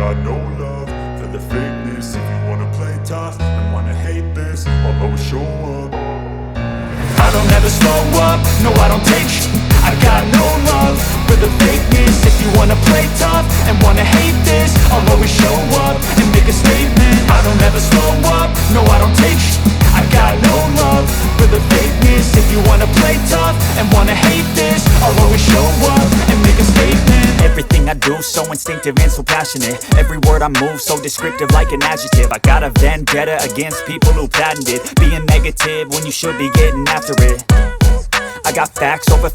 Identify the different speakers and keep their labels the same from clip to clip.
Speaker 1: got no love for the fakeness. If you wanna play tough and wanna hate this, I'll always show up. I don't ever slow up, no I don't take sh**. I got no love for the fakeness. If you wanna play tough and wanna hate this, I'll always show up and make a statement. I don't ever slow up, no I don't take sh**. I got no love for the fakeness. If you wanna play tough and wanna hate this, I'll always show up and make a statement.
Speaker 2: Everything I do so instinctive and so passionate. Every word I move so descriptive like an adjective. I got a vendetta against people who patented being negative when you should be getting after it. I got facts over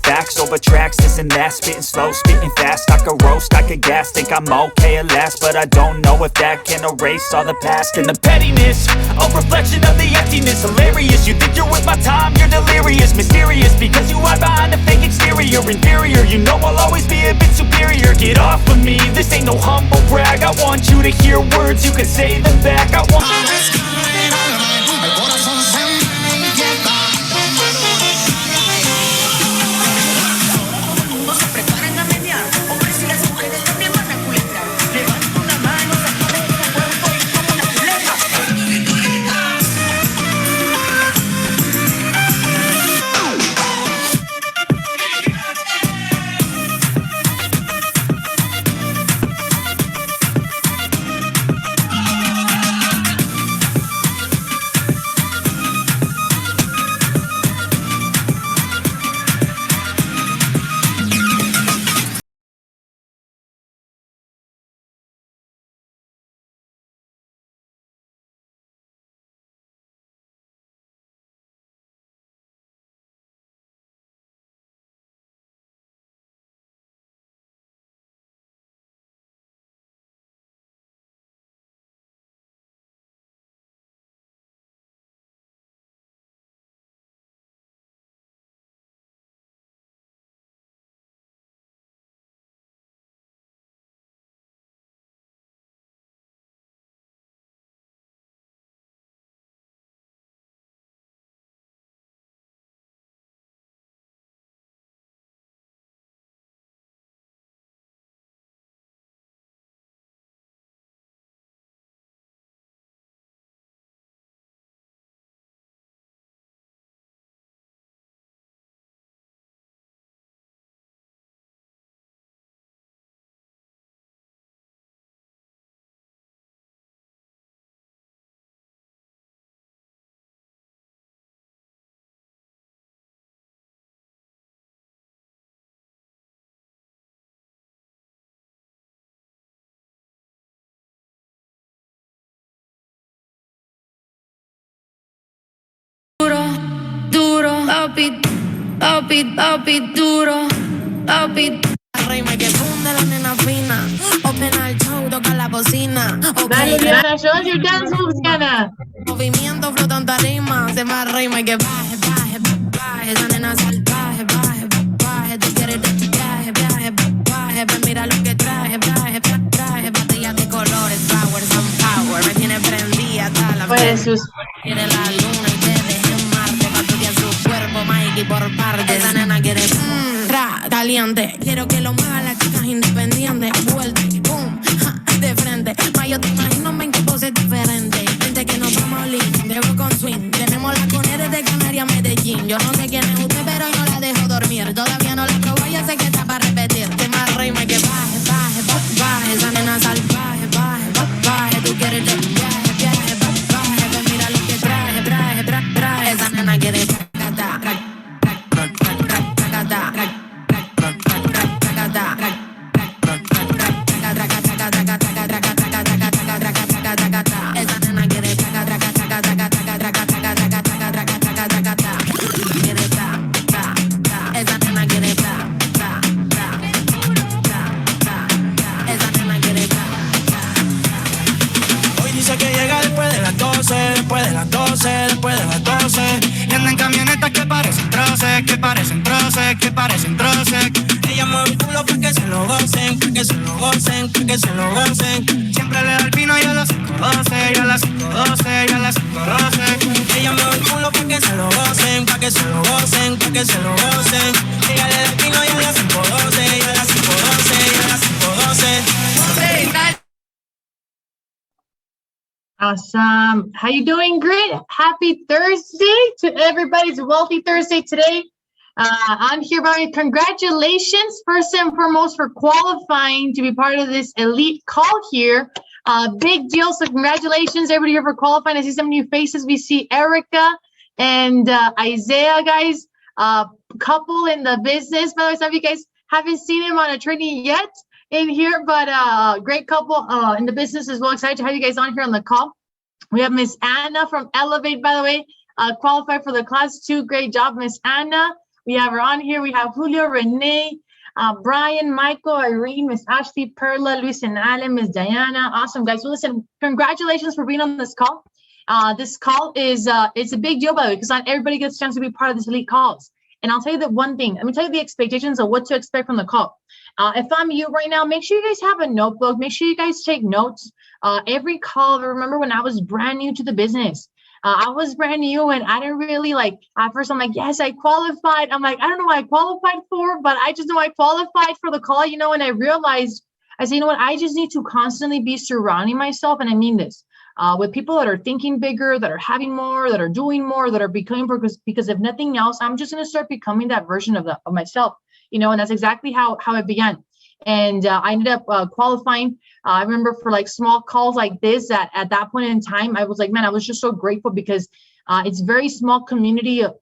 Speaker 2: tracks, this and that. Spitting slow, spitting fast. I could roast, I could gas. Think I'm okay at last, but I don't know if that can erase all the past. And the pettiness, a reflection of the emptiness. Hilarious, you think you're with my time, you're delirious. Mysterious, because you hide behind a fake exterior. Inferior, you know I'll always be a bit superior. Get off of me, this ain't no humble brag. I want you to hear words, you can say them back. I want
Speaker 3: papi, papi, papi, duro, papi. Rima que funde la nena fina. Open al show, toca la bocina.
Speaker 4: Dale, Diana, show us your dance moves, Diana.
Speaker 3: Movimiento, flotando rima. Se más rima que baje, baje, baje. Esa nena salvaje, baje, baje. Tú quieres de viaje, viaje, baje. Ven, mira lo que traje, traje, traje. Baterías de colores, flowers and power. Me tiene prendida, tal la
Speaker 4: Pues sus...
Speaker 3: Quiere la luna y te deje en Marte. Pa' estudiar su cuerpo, Mikey, por parte. Esa nena quiere caliente. Quiero que lo mueva las chicas independientes. Vuelta y pum, ja, de frente. Ma, yo te imagino en 20 poses diferentes. Gente que nos vamos a oler, debo con swing. Tenemos las coneras de Canarias, Medellín. Yo no sé quién es usted, pero yo la dejo dormir. Todavía no la probé, ya sé que está para repetir. Que más rima que baje, baje, baje. Esa nena salvaje, baje, baje. Tú quieres de viaje, viaje, baje. Ven, mira lo que traje, traje, traje. Esa nena quiere
Speaker 5: después de las 12, después de las 12. Y andan camionetas que parecen troces, que parecen troces, que parecen troces. Ella mueve el culo pa' que se lo gocen, pa' que se lo gocen, pa' que se lo gocen. Siempre le da el pino y a las 5:12, y a las 5:12, y a las 5:12. Ella mueve el culo pa' que se lo gocen, pa' que se lo gocen, pa' que se lo gocen. Ella le da el pino y a las 5:12, y a las 5:12, y a las 5:12.
Speaker 4: Awesome. How you doing? Great. Happy Thursday to everybody's Wealthy Thursday today. I'm here by congratulations, first and foremost, for qualifying to be part of this elite call here. Big deal. So congratulations, everybody here for qualifying. I see some new faces. We see Erica and Isaiah, guys. Couple in the business. By the way, some of you guys haven't seen him on a training yet in here, but great couple in the business as well. Excited to have you guys on here on the call. We have Miss Anna from Elevate, by the way, qualified for the class 2. Great job, Miss Anna. We have her on here. We have Julio, Renee, Brian, Michael, Irene, Miss Ashley, Perla, Luis and Alan, Miss Diana. Awesome, guys. Well, listen, congratulations for being on this call. This call is it's a big deal, by the way, because not everybody gets a chance to be part of this elite calls. And I'll tell you the one thing. Let me tell you the expectations of what to expect from the call. If I'm you right now, make sure you guys have a notebook. Make sure you guys take notes. Every call, remember when I was brand new to the business, I was brand new and I didn't really at first I'm like, yes, I qualified. I'm like, I don't know what I qualified for, but I just know I qualified for the call, and I realized, I said, you know what, I just need to constantly be surrounding myself. And I mean this, with people that are thinking bigger, that are having more, that are doing more, that are becoming, because if nothing else, I'm just going to start becoming that version of myself, and that's exactly how it began. And I ended up qualifying. I remember for small calls like this at that point in time, I was like, man, I was just so grateful because it's very small community of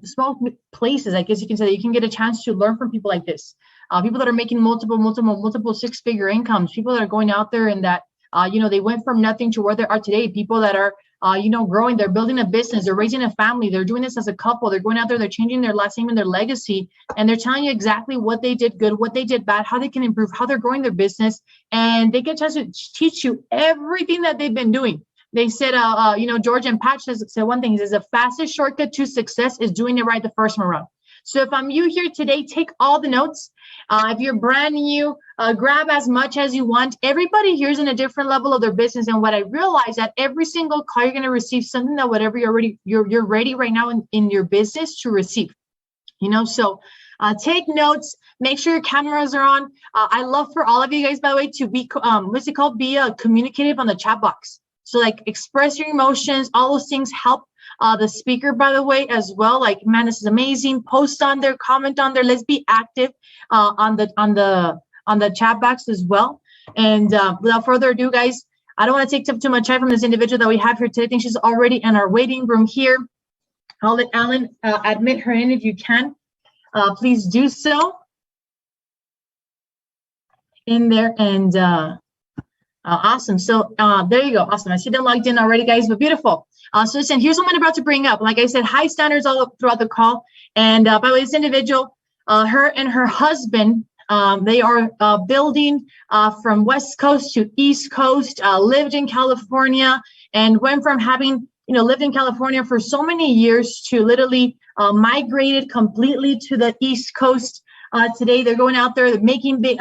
Speaker 4: small places, I guess you can say, that you can get a chance to learn from people like this. People that are making multiple 6-figure incomes, people that are going out there and that, they went from nothing to where they are today. People that are, growing, they're building a business, they're raising a family, they're doing this as a couple, they're going out there, they're changing their last name and their legacy, and they're telling you exactly what they did good, what they did bad, how they can improve, how they're growing their business, and they get a chance to teach you everything that they've been doing. They said, George and Patch said one thing, he says, the fastest shortcut to success is doing it right the first time around. So if I'm you here today, take all the notes. If you're brand new, grab as much as you want. Everybody here is in a different level of their business. And what I realized that every single call, you're going to receive something that whatever you're ready right now in your business to receive, so take notes, make sure your cameras are on. I love for all of you guys, by the way, to be, be communicative on the chat box. So express your emotions, all those things help the speaker, by the way, as well. Man, this is amazing. Post on there, comment on there. Let's be active on the chat box as well. And without further ado, guys, I don't want to take too much time from this individual that we have here today. I think she's already in our waiting room here. I'll let Alan admit her in if you can. Please do so. In there and awesome. So there you go. Awesome. I see them logged in already, guys, but beautiful. So listen, here's what I'm about to bring up. Like I said, high standards all throughout the call. And by the way, this individual, her and her husband, they are building from West Coast to East Coast, lived in California, and went from having, lived in California for so many years to literally migrated completely to the East Coast. Today, they're going out there, they're making big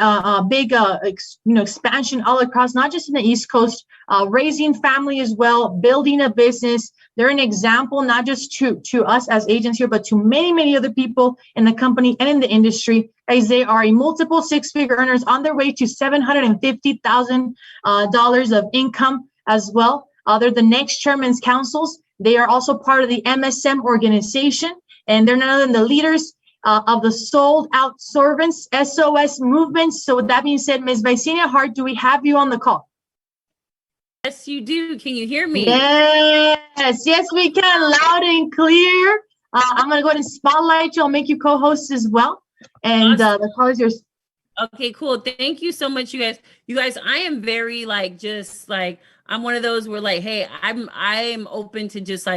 Speaker 4: expansion all across, not just in the East Coast, raising family as well, building a business. They're an example, not just to us as agents here, but to many, many other people in the company and in the industry, as they are a multiple 6-figure earners on their way to $750,000 of income as well. They're the next chairman's councils. They are also part of the MSM organization, and they're none other than the leaders of the sold out servants, SOS movement. So with that being said, Ms. Vicena Hart, do we have you on the call?
Speaker 6: Yes, you do. Can you hear me?
Speaker 4: Yes, we can, loud and clear. I'm going to go ahead and spotlight you. I'll make you co-host as well. And awesome. The call is yours.
Speaker 6: Okay, cool. Thank you so much, you guys. You guys, I am very I'm one of those where hey, I'm open to just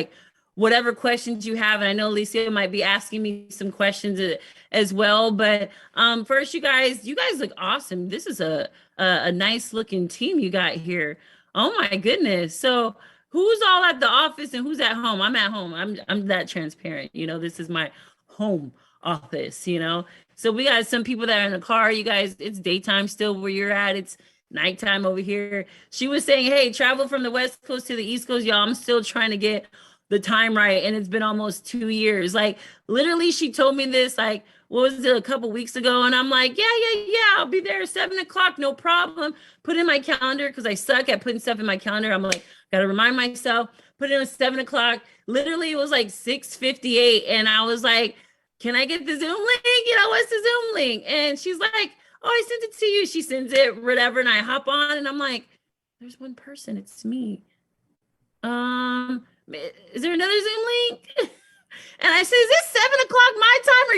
Speaker 6: whatever questions you have. And I know Alicia might be asking me some questions as well. But first, you guys look awesome. This is a nice looking team you got here. Oh my goodness. So who's all at the office and who's at home? I'm at home. I'm that transparent. This is my home office, So we got some people that are in the car. You guys, it's daytime still where you're at. It's nighttime over here. She was saying, hey, travel from the West Coast to the East Coast. Y'all, I'm still trying to get the time right, and it's been almost 2 years. Like literally, she told me this like what was it, a couple weeks ago, and I'm like, yeah, I'll be there at 7 o'clock, no problem. Put in my calendar because I suck at putting stuff in my calendar. I'm like, gotta remind myself. Put it on 7 o'clock. Literally, it was like 6:58, and I was like, can I get the Zoom link? What's the Zoom link? And she's like, oh, I sent it to you. She sends it, whatever, and I hop on, and I'm like, there's one person, it's me. Is there another Zoom link? And I said, is this 7 o'clock my time or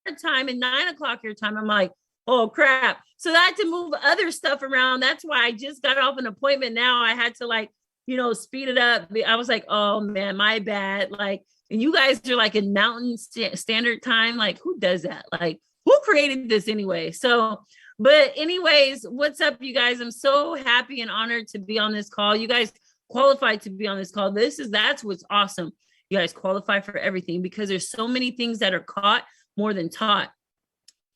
Speaker 6: your time and 9 o'clock your time? I'm like, oh crap. So I had to move other stuff around. That's why I just got off an appointment. Now I had to speed it up. I was like, oh man, my bad. Like, and you guys are like in Mountain Standard Time. Like, who does that? Like, who created this anyway? So, but anyways, what's up, you guys? I'm so happy and honored to be on this call. You guys qualified to be on this call. That's what's awesome. You guys qualify for everything because there's so many things that are caught more than taught.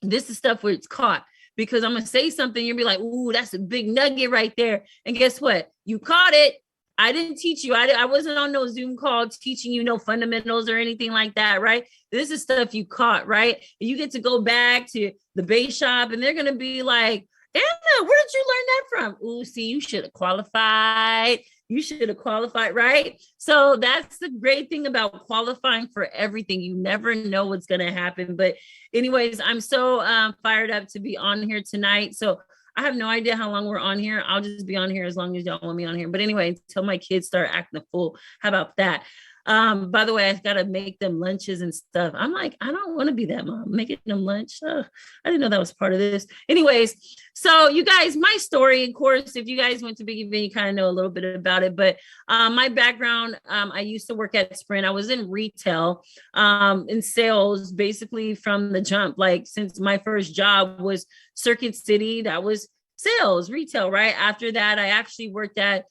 Speaker 6: This is stuff where it's caught because I'm going to say something. You'll be like, ooh, that's a big nugget right there. And guess what? You caught it. I didn't teach you. I wasn't on no Zoom call teaching you no fundamentals or anything like that, right? This is stuff you caught, right? And you get to go back to the base shop and they're going to be like, Anna, where did you learn that from? Ooh, see, you should have qualified. You should have qualified, right? So that's the great thing about qualifying for everything. You never know what's going to happen. But anyways, I'm so fired up to be on here tonight. So I have no idea how long we're on here. I'll just be on here as long as y'all want me on here. But anyway, until my kids start acting a fool. How about that? By the way, I got to make them lunches and stuff. I'm like, I don't want to be that mom making them lunch. I didn't know that was part of this. Anyways, so you guys, my story, of course, if you guys went to Big Event, you kind of know a little bit about it. But my background, I used to work at Sprint. I was in retail, in sales, basically from the jump. Like since my first job was Circuit City, that was sales, retail, right? After that, I actually worked at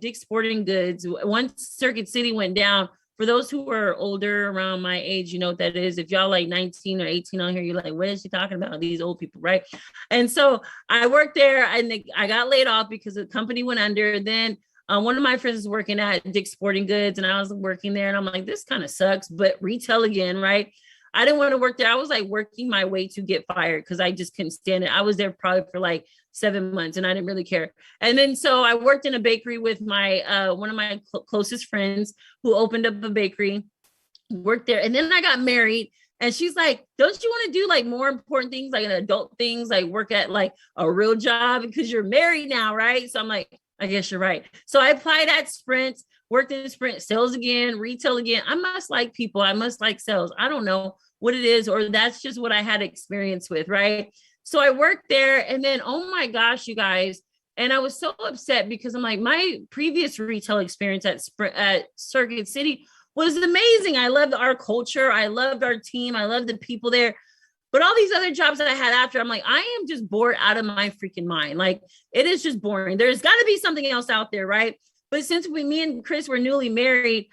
Speaker 6: Dick's Sporting Goods. Once Circuit City went down, for those who are older around my age, you know what that is. If y'all like 19 or 18 on here, you're like, what is she talking about? These old people, right? And so I worked there and I got laid off because the company went under. Then one of my friends was working at Dick's Sporting Goods and I was working there and I'm like, this kind of sucks, but retail again, right? I didn't want to work there. I was like working my way to get fired because I just couldn't stand it. I was there probably for like 7 months and I didn't really care. And then so I worked in a bakery with my one of my closest friends who opened up a bakery, worked there. And then I got married and she's like, don't you want to do like more important things, like an adult things, like work at like a real job because you're married now, right? So I'm like, I guess you're right. So I applied at Sprint, worked in Sprint, sales again, retail again. I must like people. I must like sales. I don't know what it is, or that's just what I had experience with, right? So I worked there and then, oh my gosh, you guys. And I was so upset because I'm like, my previous retail experience at Circuit City was amazing. I loved our culture. I loved our team. I loved the people there. But all these other jobs that I had after, I'm like, I am just bored out of my freaking mind. Like, it is just boring. There's got to be something else out there, right? But since me and Chris were newly married,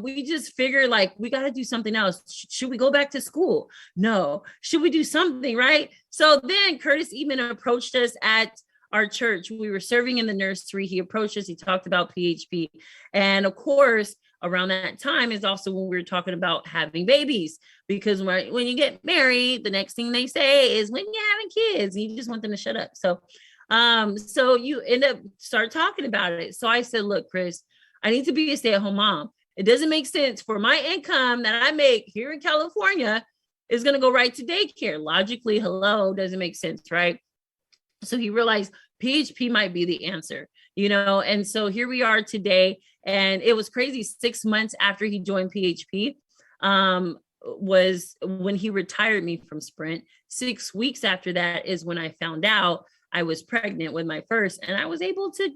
Speaker 6: we just figured like we got to do something else. Should we go back to school? No. Should we do something, right? So then Curtis even approached us at our church. We were serving in the nursery. He approached us. He talked about PHP. And of course, around that time is also when we were talking about having babies, because when you get married, the next thing they say is when you're having kids, you just want them to shut up. So you end up start talking about it. So I said, look, Chris, I need to be a stay-at-home mom. It doesn't make sense for my income that I make here in California is going to go right to daycare. Logically, hello, doesn't make sense, right? So he realized PHP might be the answer, you know? And so here we are today. And it was crazy. 6 months after he joined PHP was when he retired me from Sprint. 6 weeks after that is when I found out I was pregnant with my first, and I was able to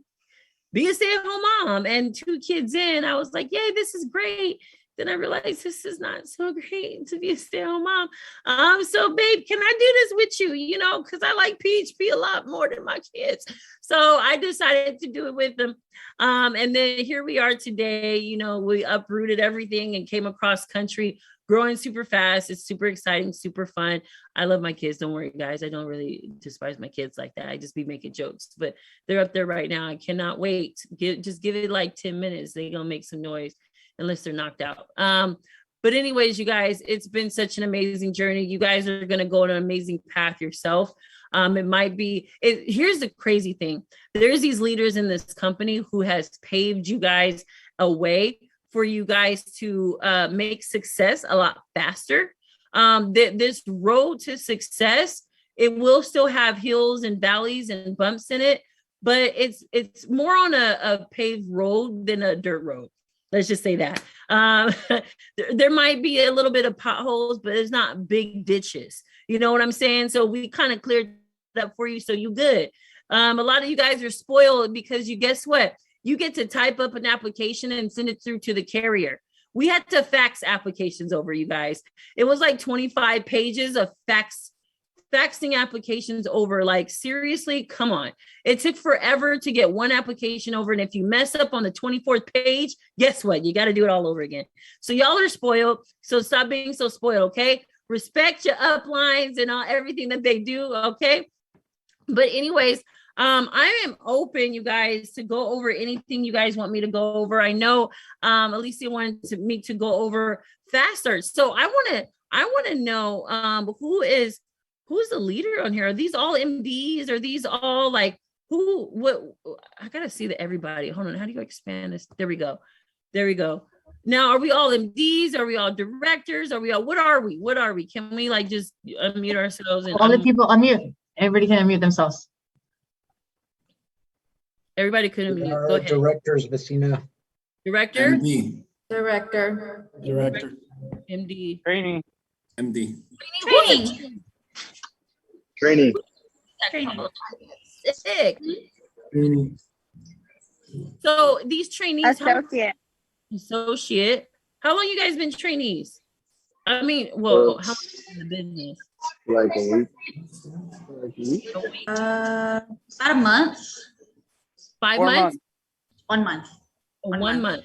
Speaker 6: be a stay-at-home mom. And 2 kids in, I was like, yay, this is great. Then I realized this is not so great to be a stay-at-home mom. So babe, can I do this with you? You know, because I like PHP a lot more than my kids. So I decided to do it with them. And then here we are today. You know, we uprooted everything and came across country growing super fast. It's super exciting, super fun. I love my kids. Don't worry, guys. I don't really despise my kids like that. I just be making jokes, but they're up there right now. I cannot wait. Just give it like 10 minutes. They're going to make some noise unless they're knocked out. But anyways, you guys, it's been such an amazing journey. You guys are going to go on an amazing path yourself. It might be, here's the crazy thing. There's these leaders in this company who has paved you guys a way for you guys to make success a lot faster. This road to success, it will still have hills and valleys and bumps in it, but it's more on a paved road than a dirt road. Let's just say that. There might be a little bit of potholes, but it's not big ditches. You know what I'm saying? So we kind of cleared it up for you, so you good. A lot of you guys are spoiled because guess what? You get to type up an application and send it through to the carrier. We had to fax applications over, you guys. It was like 25 pages of faxing applications over. Like, seriously, come on. It took forever to get one application over. And if you mess up on the 24th page, guess what? You got to do it all over again. So y'all are spoiled. So stop being so spoiled, okay? Respect your uplines and everything that they do, okay? But anyways, I am open, you guys, to go over anything you guys want me to go over. I know Alicia wanted me to go over fast starts. So I want to know who's the leader on here? Are these all MDs? Are these all like what? I gotta see that everybody. Hold on, how do you expand this? There we go. Now, are we all MDs? Are we all directors? Are we all, what are we? Can we like just unmute ourselves? And
Speaker 4: all the people unmute. Everybody can unmute themselves.
Speaker 6: Everybody could unmute. Go ahead.
Speaker 7: Directors, Vicena.
Speaker 6: Director?
Speaker 8: MD.
Speaker 9: Director.
Speaker 6: MD.
Speaker 8: Training. MD.
Speaker 9: Training.
Speaker 6: Sick. So these trainees, associate. How long you guys been trainees? I mean, well, how much in the business?
Speaker 9: Like a week.
Speaker 10: About a month.
Speaker 6: 5 months?
Speaker 10: 1 month.
Speaker 6: Oh, 1 month.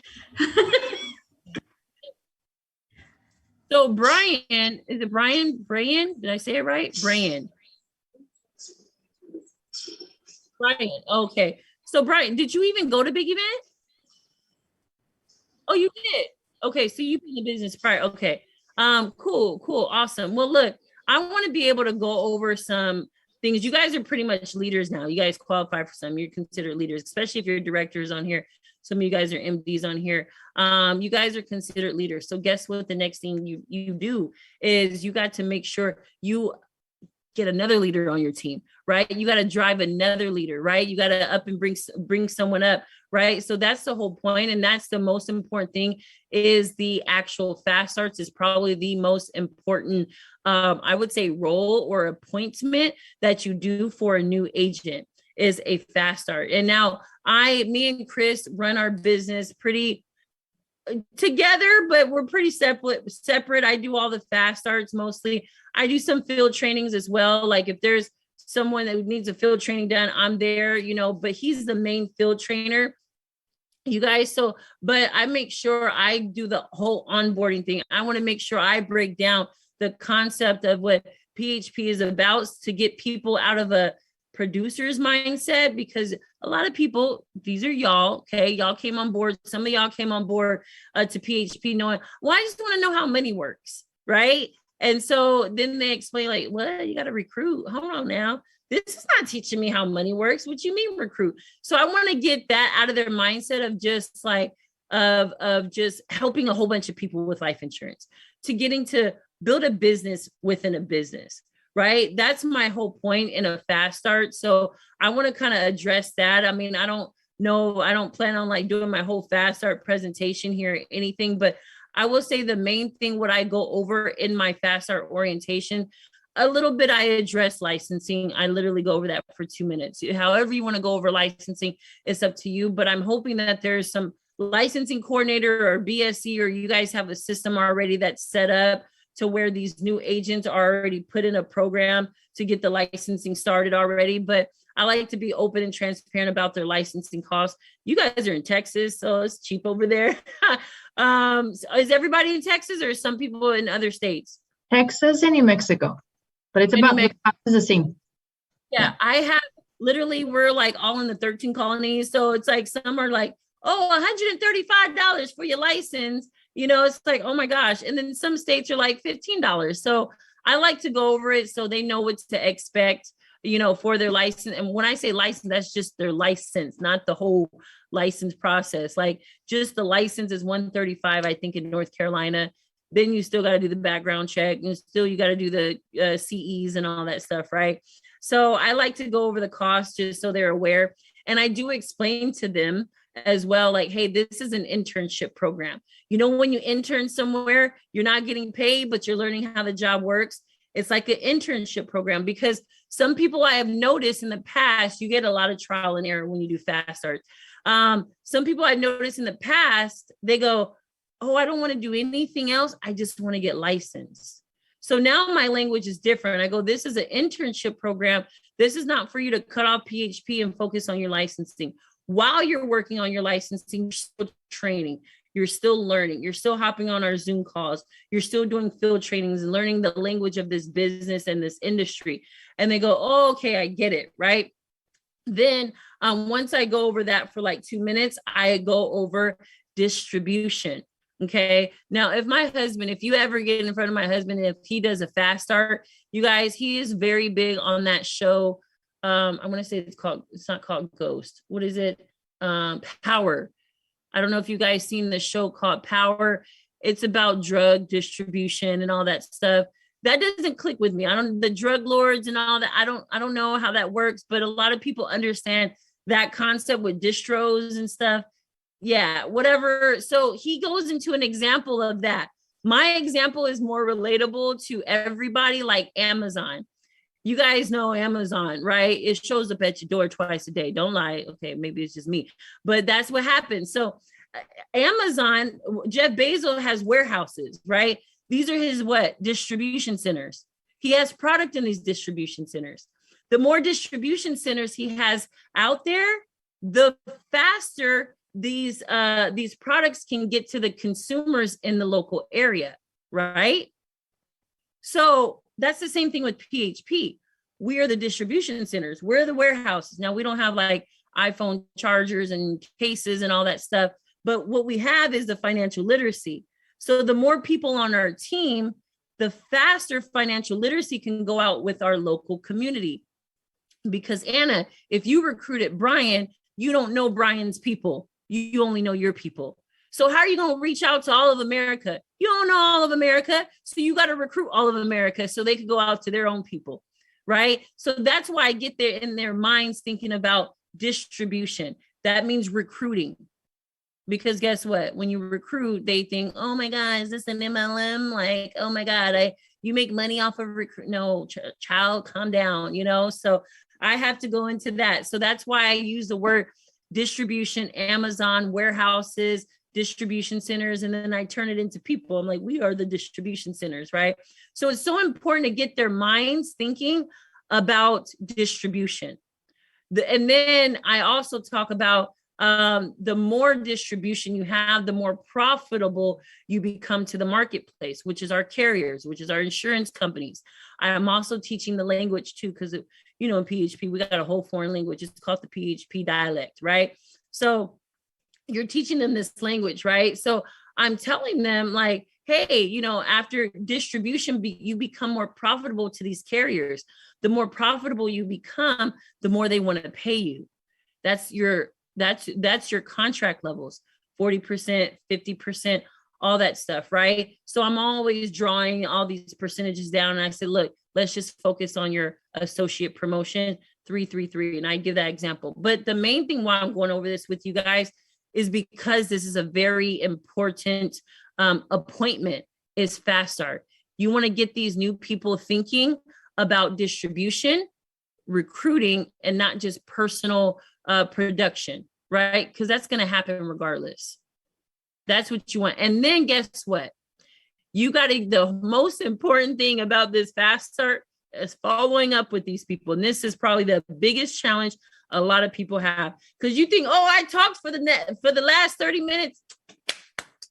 Speaker 6: So Brian, is it Brian? Did I say it right? Brian. Okay. So Brian, did you even go to Big Event? Oh, you did. Okay, so you've been in the business prior. Okay. Cool, awesome. Well, look, I want to be able to go over some things. You guys are pretty much leaders now. You guys qualify for some. You're considered leaders, especially if you're directors on here. Some of you guys are MDs on here. You guys are considered leaders. So guess what? The next thing you do is you got to make sure you get another leader on your team, right? You got to drive another leader, right? You got to up and bring someone up, right? So that's the whole point. And that's the most important thing, is the actual fast starts is probably the most important, I would say, role or appointment that you do for a new agent is a fast start. And now me and Chris run our business pretty together, but we're pretty separate. I do all the fast starts mostly. I do some field trainings as well. Like if there's someone that needs a field training done, I'm there, but he's the main field trainer, you guys. So, but I make sure I do the whole onboarding thing. I want to make sure I break down the concept of what PHP is about to get people out of a producer's mindset, because a lot of people, these are y'all, okay? Y'all came on board. Some of y'all came on board to PHP knowing, well, I just want to know how money works, right? And so then they explain like, well, you got to recruit. Hold on now. This is not teaching me how money works. What you mean recruit? So I want to get that out of their mindset of just like, of just helping a whole bunch of people with life insurance, to getting to build a business within a business, right? That's my whole point in a fast start. So I want to kind of address that. I mean, I don't plan on like doing my whole fast start presentation here or anything, but I will say the main thing, what I go over in my fast start orientation, a little bit, I address licensing. I literally go over that for 2 minutes. However you want to go over licensing, it's up to you, but I'm hoping that there's some licensing coordinator or BSC, or you guys have a system already that's set up to where these new agents are already put in a program to get the licensing started already. But I like to be open and transparent about their licensing costs. You guys are in Texas, so it's cheap over there. Is everybody in Texas or some people in other states?
Speaker 4: Texas and New Mexico, but it's about it's the same.
Speaker 6: Yeah, I have literally, we're like all in the 13 colonies. So it's like some are like, oh, $135 for your license. You know, it's like, oh my gosh. And then some states are like $15. So I like to go over it so they know what to expect, you know, for their license. And when I say license, that's just their license, not the whole license process. Like just the license is $135, I think, in North Carolina. Then you still got to do the background check, and still you got to do the CEs and all that stuff, right? So I like to go over the cost just so they're aware. And I do explain to them as well, like, hey, this is an internship program. You know, when you intern somewhere, you're not getting paid, but you're learning how the job works. It's like an internship program, because some people I have noticed in the past, you get a lot of trial and error when you do fast starts. Some people I noticed in the past, they go, oh, I don't want to do anything else. I just want to get licensed. So now my language is different. I go, this is an internship program. This is not for you to cut off PHP and focus on your licensing. While you're working on your licensing, you're still training. You're still learning. You're still hopping on our Zoom calls. You're still doing field trainings and learning the language of this business and this industry. And they go, oh, okay, I get it, right? Then once I go over that for like 2 minutes, I go over distribution. Okay. Now, if you ever get in front of my husband, if he does a fast start, you guys, he is very big on that show. I want to say it's not called Ghost. What is it? Power. I don't know if you guys seen the show called Power. It's about drug distribution and all that stuff. That doesn't click with me. The drug lords and all that. I don't know how that works, but a lot of people understand that concept with distros and stuff. Yeah, whatever. So he goes into an example of that. My example is more relatable to everybody, like Amazon. You guys know Amazon, right? It shows up at your door twice a day. Don't lie. Okay, maybe it's just me, but that's what happens. So Amazon, Jeff Bezos has warehouses, right? These are his distribution centers. He has product in these distribution centers. The more distribution centers he has out there, the faster these products can get to the consumers in the local area, right? So that's the same thing with PHP. We are the distribution centers. We're the warehouses. Now, we don't have like iPhone chargers and cases and all that stuff, but what we have is the financial literacy. So the more people on our team, the faster financial literacy can go out with our local community. Because Anna, if you recruited Brian, you don't know Brian's people. You only know your people. So how are you going to reach out to all of America? You don't know all of America. So you got to recruit all of America so they can go out to their own people, right? So that's why I get there in their minds thinking about distribution. That means recruiting. Because guess what? When you recruit, they think, oh my God, is this an MLM? Like, oh my God, you make money off of recruit. No, child, calm down, you know? So I have to go into that. So that's why I use the word distribution, Amazon, warehouses, distribution centers, and then I turn it into people. I'm like, we are the distribution centers, right? So it's so important to get their minds thinking about distribution. And then I also talk about the more distribution you have, the more profitable you become to the marketplace, which is our carriers, which is our insurance companies. I am also teaching the language too, because in PHP, we got a whole foreign language. It's called the PHP dialect, right? So you're teaching them this language, right? So I'm telling them like, hey, after distribution, you become more profitable to these carriers. The more profitable you become, the more they want to pay you. That's your contract levels, 40%, 50%, all that stuff, right? So I'm always drawing all these percentages down. And I said, look, let's just focus on your associate promotion, 333. And I give that example. But the main thing why I'm going over this with you guys is because this is a very important appointment is Fast Start. You want to get these new people thinking about distribution, recruiting, and not just personal production, right? Because that's going to happen regardless. That's what you want. And then guess what? The most important thing about this Fast Start is following up with these people. And this is probably the biggest challenge a lot of people have, because you think, oh, I talked for the last 30 minutes.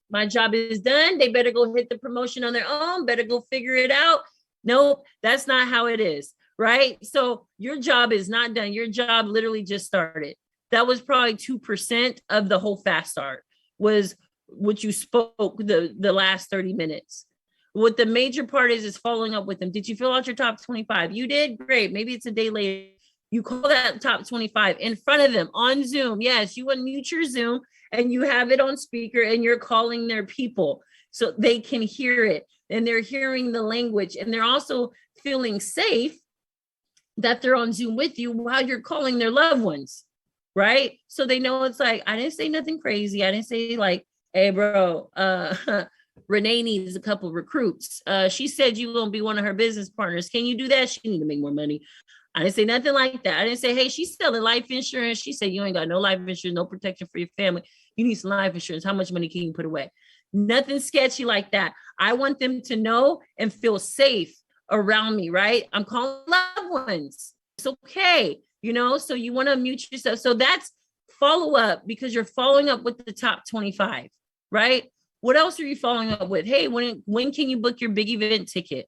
Speaker 6: My job is done. They better go hit the promotion on their own, better go figure it out. Nope, that's not how it is, right? So your job is not done. Your job literally just started. That was probably 2% of the whole fast start was what you spoke the last 30 minutes. What the major part is following up with them. Did you fill out your top 25? You did? Great. Maybe it's a day later. You call that top 25 in front of them on Zoom. Yes, you unmute your Zoom and you have it on speaker and you're calling their people so they can hear it and they're hearing the language and they're also feeling safe that they're on Zoom with you while you're calling their loved ones, right? So they know it's like, I didn't say nothing crazy. I didn't say like, hey, bro, Renee needs a couple recruits. She said you gonna be one of her business partners. Can you do that? She need to make more money. I didn't say nothing like that. I didn't say, hey, she's selling life insurance. She said, you ain't got no life insurance, no protection for your family. You need some life insurance. How much money can you put away? Nothing sketchy like that. I want them to know and feel safe around me, right? I'm calling loved ones. It's okay. So you want to mute yourself. So that's follow up because you're following up with the top 25, right? What else are you following up with? Hey, when can you book your big event ticket?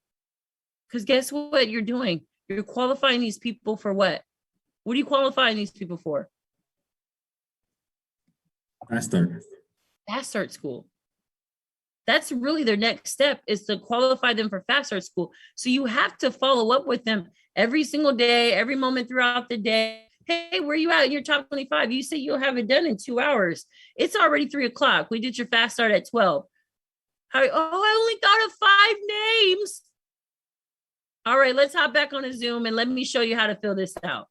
Speaker 6: Because guess what you're doing? You're qualifying these people for what? What are you qualifying these people for?
Speaker 7: Fast start.
Speaker 6: Fast start school. That's really their next step is to qualify them for fast start school. So you have to follow up with them every single day, every moment throughout the day. Hey, where you at in your top 25? You say you'll have it done in 2 hours. It's already 3:00. We did your fast start at 12. I only thought of 5 names. All right, let's hop back on a Zoom and let me show you how to fill this out.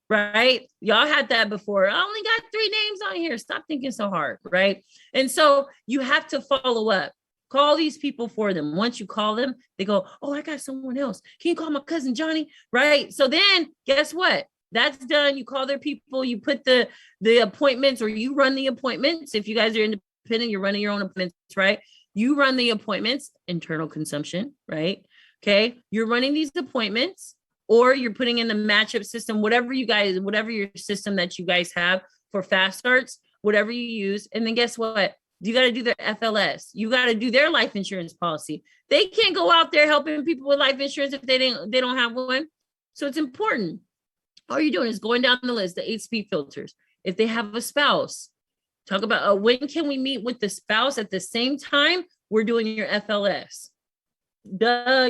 Speaker 6: Right? Y'all had that before. I only got 3 names on here. Stop thinking so hard, right? And so you have to follow up. Call these people for them. Once you call them, they go, oh, I got someone else. Can you call my cousin Johnny? Right? So then guess what? That's done. You call their people, you put the appointments or you run the appointments. If you guys are independent, you're running your own appointments, right? You run the appointments, internal consumption, right? Okay. You're running these appointments or you're putting in the matchup system, whatever your system that you guys have for fast starts, whatever you use. And then guess what? You got to do their FLS. You got to do their life insurance policy. They can't go out there helping people with life insurance if they don't have one. So it's important. All you're doing is going down the list, the 8 speed filters. If they have a spouse, talk about when can we meet with the spouse at the same time we're doing your FLS.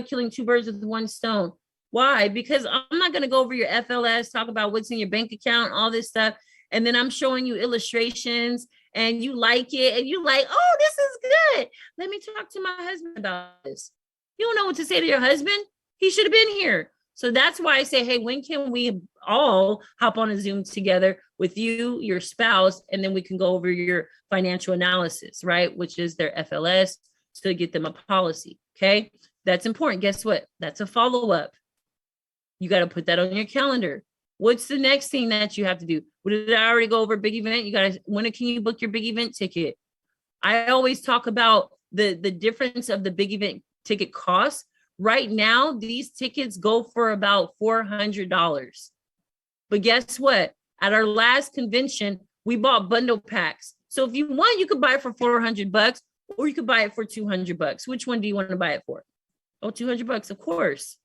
Speaker 6: Killing 2 birds with 1 stone. Why? Because I'm not going to go over your FLS, talk about what's in your bank account, all this stuff. And then I'm showing you illustrations and you like it and you like, oh, this is good. Let me talk to my husband about this. You don't know what to say to your husband. He should have been here. So that's why I say, hey, when can we all hop on a Zoom together with you, your spouse, and then we can go over your financial analysis, right? Which is their FLS to get them a policy. Okay. That's important. Guess what? That's a follow-up. You got to put that on your calendar. What's the next thing that you have to do? What did I already go over? Big event. When can you book your big event ticket? I always talk about the difference of the big event ticket cost. Right now, these tickets go for about $400. But guess what? At our last convention, we bought bundle packs. So if you want, you could buy it for $400 or you could buy it for $200. Which one do you want to buy it for? Oh, $200, of course.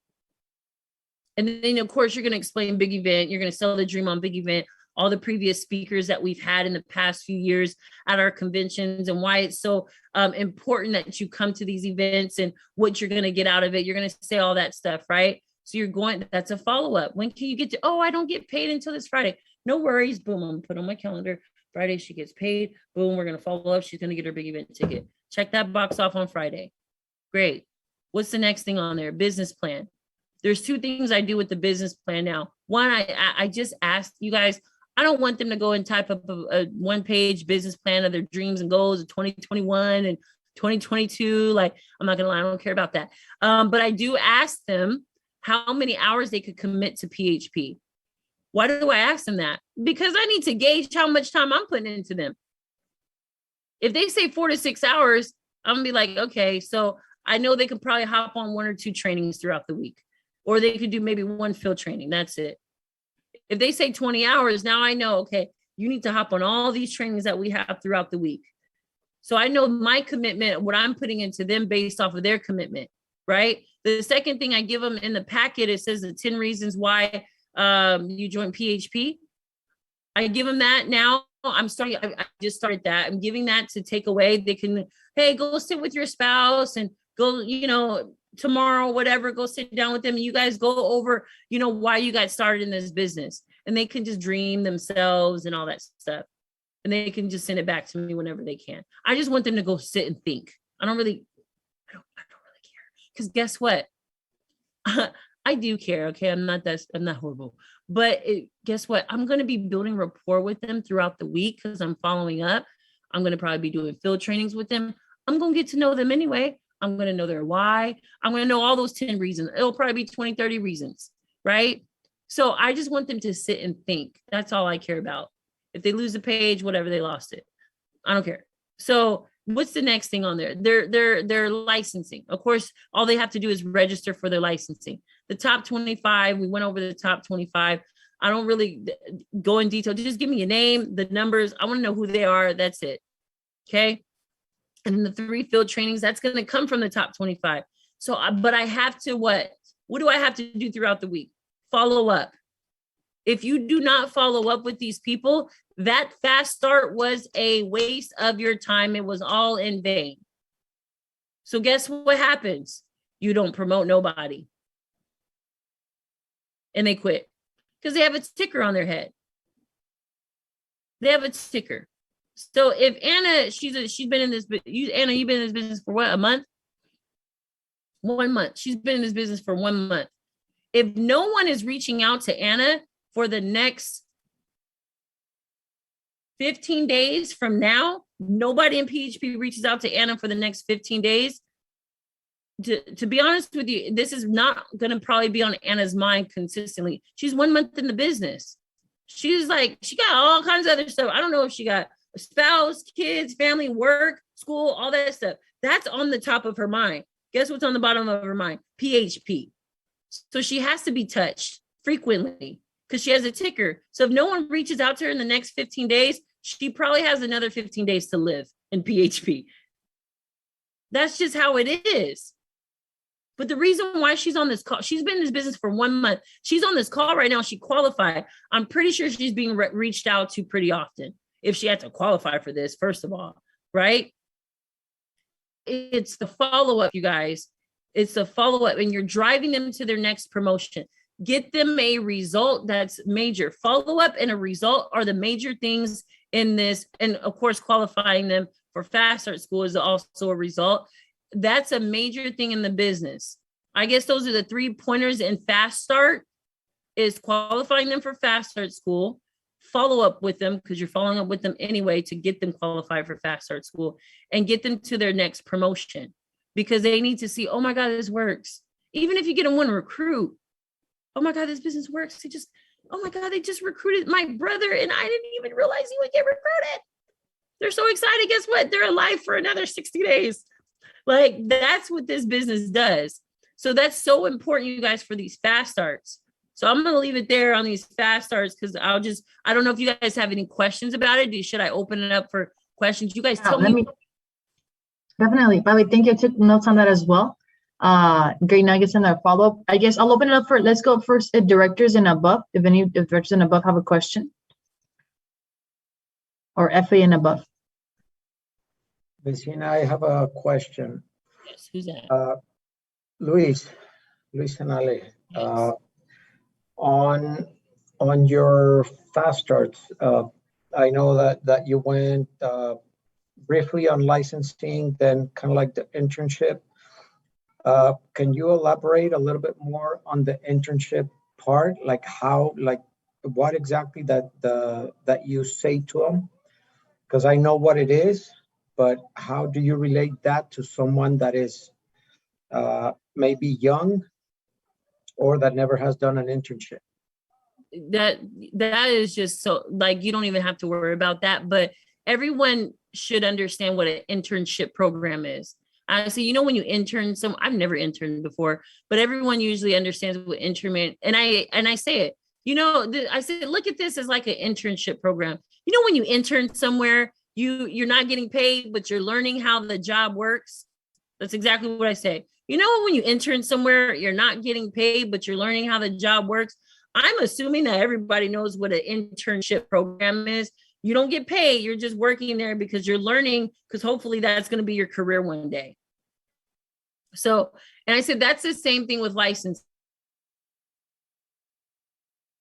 Speaker 6: And then, of course, you're going to explain big event. You're going to sell the dream on big event, all the previous speakers that we've had in the past few years at our conventions and why it's so important that you come to these events and what you're going to get out of it. You're going to say all that stuff, right? So that's a follow-up. When can you get to, oh, I don't get paid until this Friday. No worries. Boom, I'm going to put on my calendar. Friday, she gets paid. Boom, we're going to follow up. She's going to get her big event ticket. Check that box off on Friday. Great. What's the next thing on there? Business plan. There's 2 things I do with the business plan now. One, I just asked you guys, I don't want them to go and type up a 1-page business plan of their dreams and goals of 2021 and 2022. Like, I'm not going to lie, I don't care about that. But I do ask them how many hours they could commit to PHP. Why do I ask them that? Because I need to gauge how much time I'm putting into them. If they say 4 to 6 hours, I'm going to be like, okay, so I know they could probably hop on 1 or 2 trainings throughout the week. or they could do maybe one field training. That's it. If they say 20 hours, now I know, okay, you need to hop on all these trainings that we have throughout the week. So I know my commitment, what I'm putting into them based off of their commitment, right? The second thing I give them in the packet, it says the 10 reasons why you join PHP. I give them that now. I just started that. I'm giving that to take away. They can, hey, go sit with your spouse and go, tomorrow, whatever, go sit down with them. And you guys go over, why you got started in this business. And they can just dream themselves and all that stuff. And they can just send it back to me whenever they can. I just want them to go sit and think. I don't really care. Because guess what? I do care. Okay. I'm not horrible. But guess what? I'm going to be building rapport with them throughout the week because I'm following up. I'm going to probably be doing field trainings with them. I'm going to get to know them anyway. I'm going to know their why. I'm going to know all those 10 reasons. It'll probably be 20, 30 reasons, right? So I just want them to sit and think. That's all I care about. If they lose the page, whatever, they lost it. I don't care. So what's the next thing on there? Their licensing. Of course, all they have to do is register for their licensing. The top 25, we went over the top 25. I don't really go in detail. Just give me a name, the numbers. I want to know who they are. That's it. Okay. And then the 3 field trainings, that's going to come from the top 25. So, but I have to what do I have to do throughout the week? Follow up. If you do not follow up with these people, that fast start was a waste of your time. It was all in vain. So guess what happens? You don't promote nobody. And they quit because they have a ticker on their head. They have a ticker. So if Anna, she's been in this, Anna, you've been in this business for what, a month? 1 month. She's been in this business for 1 month. If no one is reaching out to Anna for the next 15 days from now, nobody in PHP reaches out to Anna for the next 15 days. To be honest with you, this is not going to probably be on Anna's mind consistently. She's 1 month in the business. She's like, she got all kinds of other stuff. I don't know if she got a spouse, kids, family, work, school, all that stuff. That's on the top of her mind. Guess what's on the bottom of her mind? PHP. So she has to be touched frequently because she has a ticker. So if no one reaches out to her in the next 15 days, she probably has another 15 days to live in PHP. That's just how it is. But the reason why she's on this call, she's been in this business for 1 month. She's on this call right now. She qualified. I'm pretty sure she's being reached out to pretty often if she had to qualify for this, first of all, right? It's the follow-up, you guys. It's the follow-up, and you're driving them to their next promotion. Get them a result that's major. Follow-up and a result are the major things in this. And of course, qualifying them for Fast Start School is also a result. That's a major thing in the business. I guess those are the 3 pointers in Fast Start is qualifying them for Fast Start School, follow up with them because you're following up with them anyway to get them qualified for Fast Start School and get them to their next promotion because they need to see, oh my God, this works. Even if you get them one recruit, oh my God, this business works. Oh my God, they just recruited my brother and I didn't even realize he would get recruited. They're so excited. Guess what? They're alive for another 60 days. Like that's what this business does. So that's so important, you guys, for these fast starts. So I'm going to leave it there on these fast starts because I don't know if you guys have any questions about it. Should I open it up for questions? You guys tell me.
Speaker 4: Definitely. Bobby, thank you. I took notes on that as well. Great nuggets in that follow-up. I guess I'll open it up let's go first at directors and above. If directors and above have a question. Or FA and above.
Speaker 7: Vicena, I have a question.
Speaker 6: Yes, who's that?
Speaker 7: Luis and Ale. On your fast starts, I know that you went briefly on licensing, then kind of like the internship. Can you elaborate a little bit more on the internship part? Like what exactly that you say to them? Because I know what it is, but how do you relate that to someone that is maybe young or that never has done an internship?
Speaker 6: That is just so like, you don't even have to worry about that, but everyone should understand what an internship program is. I say, you know, when you intern, I've never interned before, but everyone usually understands what internment. And I say it, you know, I said, look at this as like an internship program. You know, when you intern somewhere, you're not getting paid, but you're learning how the job works. That's exactly what I say. You know, when you intern somewhere, you're not getting paid, but you're learning how the job works. I'm assuming that everybody knows what an internship program is. You don't get paid. You're just working there because you're learning, because hopefully that's going to be your career one day. So, and I said, that's the same thing with license.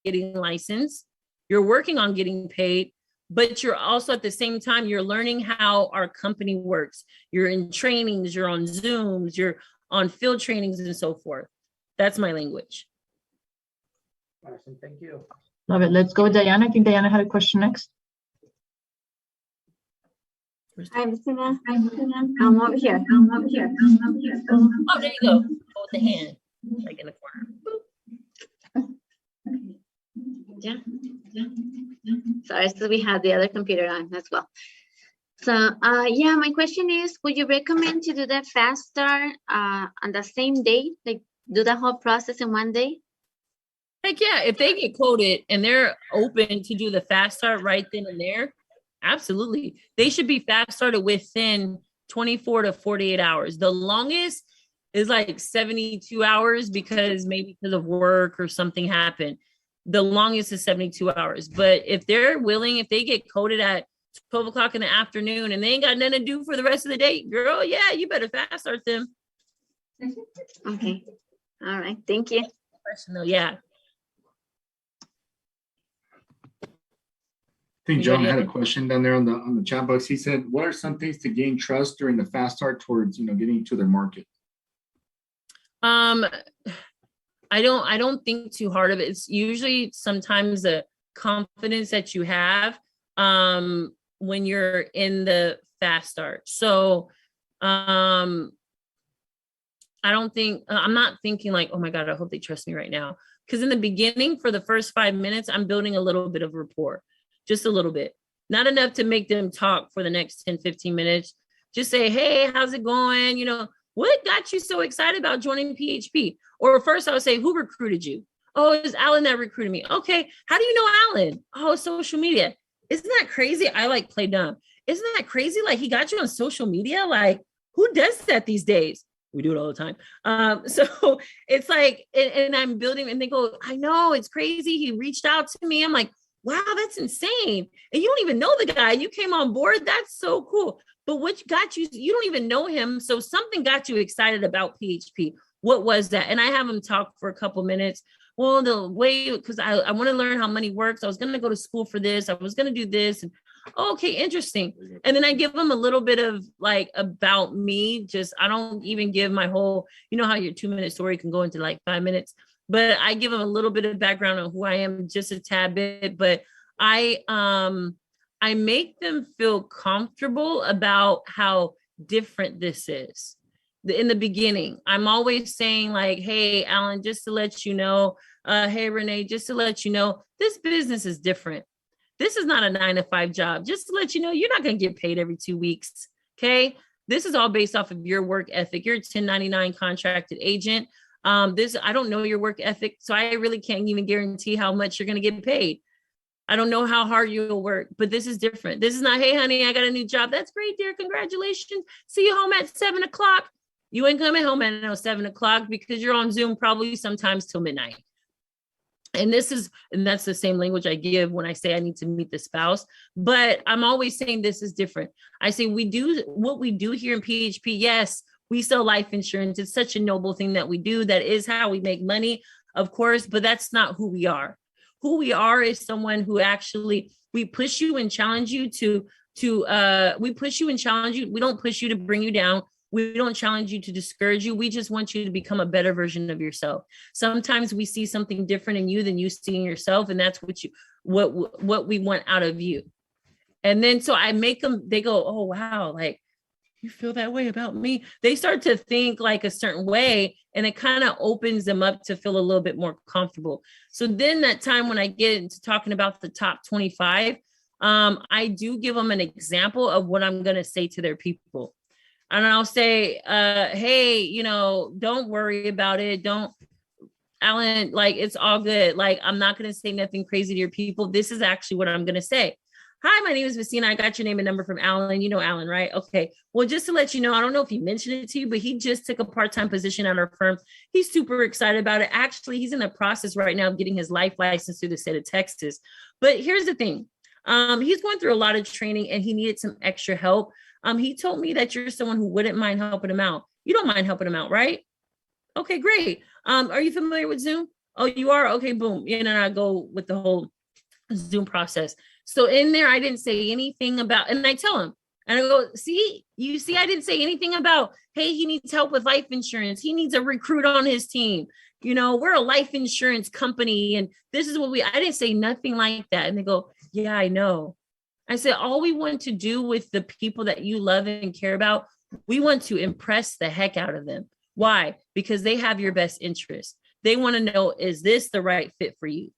Speaker 6: Getting licensed, you're working on getting paid, but you're also at the same time, you're learning how our company works. You're in trainings, you're on Zooms, you're on field trainings and so forth. That's my language.
Speaker 7: Awesome, thank you.
Speaker 4: Love it. Let's go with Diana. I think Diana had a question next.
Speaker 8: Hi, Vicena. I'm over here.
Speaker 6: Oh, there you go. Oh, with the hand, like in the corner.
Speaker 8: Yeah. Sorry, so we have the other computer on as well. So, yeah, my question is, would you recommend to do that fast start on the same day, like do the whole process in one day?
Speaker 6: Heck yeah, if they get coded and they're open to do the fast start right then and there, absolutely. They should be fast started within 24 to 48 hours. The longest is like 72 hours because of work or something happened. The longest is 72 hours. But if they're willing, if they get coded at 12 o'clock in the afternoon and they ain't got nothing to do for the rest of the day, girl, yeah, you better fast start them.
Speaker 8: Okay. All right. Thank you.
Speaker 6: Yeah.
Speaker 11: I think John had a question down there on the chat box. He said, what are some things to gain trust during the fast start towards, getting to their market?
Speaker 6: I don't think too hard of it. It's usually sometimes the confidence that you have when you're in the fast start. So I'm not thinking like, oh my God, I hope they trust me right now. Because in the beginning, for the first 5 minutes, I'm building a little bit of rapport. Just a little bit, not enough to make them talk for the next 10, 15 minutes. Just say, hey, how's it going? What got you so excited about joining PHP? Or first I would say, who recruited you? Oh, it was Alan that recruited me. Okay. How do you know Alan? Oh, social media. Isn't that crazy? I like play dumb. Isn't that crazy? Like he got you on social media. Like who does that these days? We do it all the time. So it's like, and I'm building and they go, I know it's crazy. He reached out to me. I'm like, wow, that's insane. And you don't even know the guy. You came on board. That's so cool. But what got you, you don't even know him. So something got you excited about PHP. What was that? And I have him talk for a couple minutes. Well, the way, because I want to learn how money works. I was going to go to school for this. I was going to do this. And okay, interesting. And then I give them a little bit of like about me. I don't even give my whole, how your 2-minute story can go into like 5 minutes. But I give them a little bit of background on who I am, just a tad bit. But I make them feel comfortable about how different this is. In the beginning, I'm always saying like, hey, Alan, just to let you know, hey, Renee, just to let you know, this business is different. This is not a 9-to-5 job. Just to let you know, you're not going to get paid every 2 weeks. Okay. This is all based off of your work ethic. You're a 1099 contracted agent. I don't know your work ethic, so I really can't even guarantee how much you're going to get paid. I don't know how hard you'll work, but this is different. This is not, hey, honey, I got a new job. That's great, dear. Congratulations. See you home at 7 o'clock. You ain't coming home at 7 o'clock because you're on Zoom probably sometimes till midnight. And that's the same language I give when I say I need to meet the spouse. But I'm always saying this is different. I say what we do here in PHP. Yes, we sell life insurance. It's such a noble thing that we do. That is how we make money, of course, but that's not who we are. Who we are is someone who actually, we push you and challenge you we push you and challenge you. We don't push you to bring you down. We don't challenge you to discourage you. We just want you to become a better version of yourself. Sometimes we see something different in you than you see in yourself. And that's what we want out of you. And then, so I make them, they go, oh, wow. Like, you feel that way about me? They start to think like a certain way, and it kind of opens them up to feel a little bit more comfortable. So then that time when I get into talking about the top 25, I do give them an example of what I'm going to say to their people. and I'll say, hey, you know, don't worry about it. Don't, Alan, like, it's all good. Like, I'm not going to say nothing crazy to your people. This is actually what I'm going to say. Hi, my name is Vicena. I got your name and number from Alan. You know Alan, right? Okay. Well, just to let you know, I don't know if he mentioned it to you, but he just took a part-time position at our firm. He's super excited about it. Actually, he's in the process right now of getting his life license through the state of Texas. But here's the thing. He's going through a lot of training and he needed some extra help. He told me that you're someone who wouldn't mind helping him out. You don't mind helping him out, right? Okay, great. Are you familiar with Zoom? Oh, you are? Okay, boom. You know, I go with the whole Zoom process. So in there, I didn't say anything about, and I tell him, and I go, see, I didn't say anything about, hey, he needs help with life insurance. He needs a recruit on his team. You know, we're a life insurance company. And this is what I didn't say nothing like that. And they go, yeah, I know. I said, all we want to do with the people that you love and care about, we want to impress the heck out of them. Why? Because they have your best interest. They want to know, is this the right fit for you?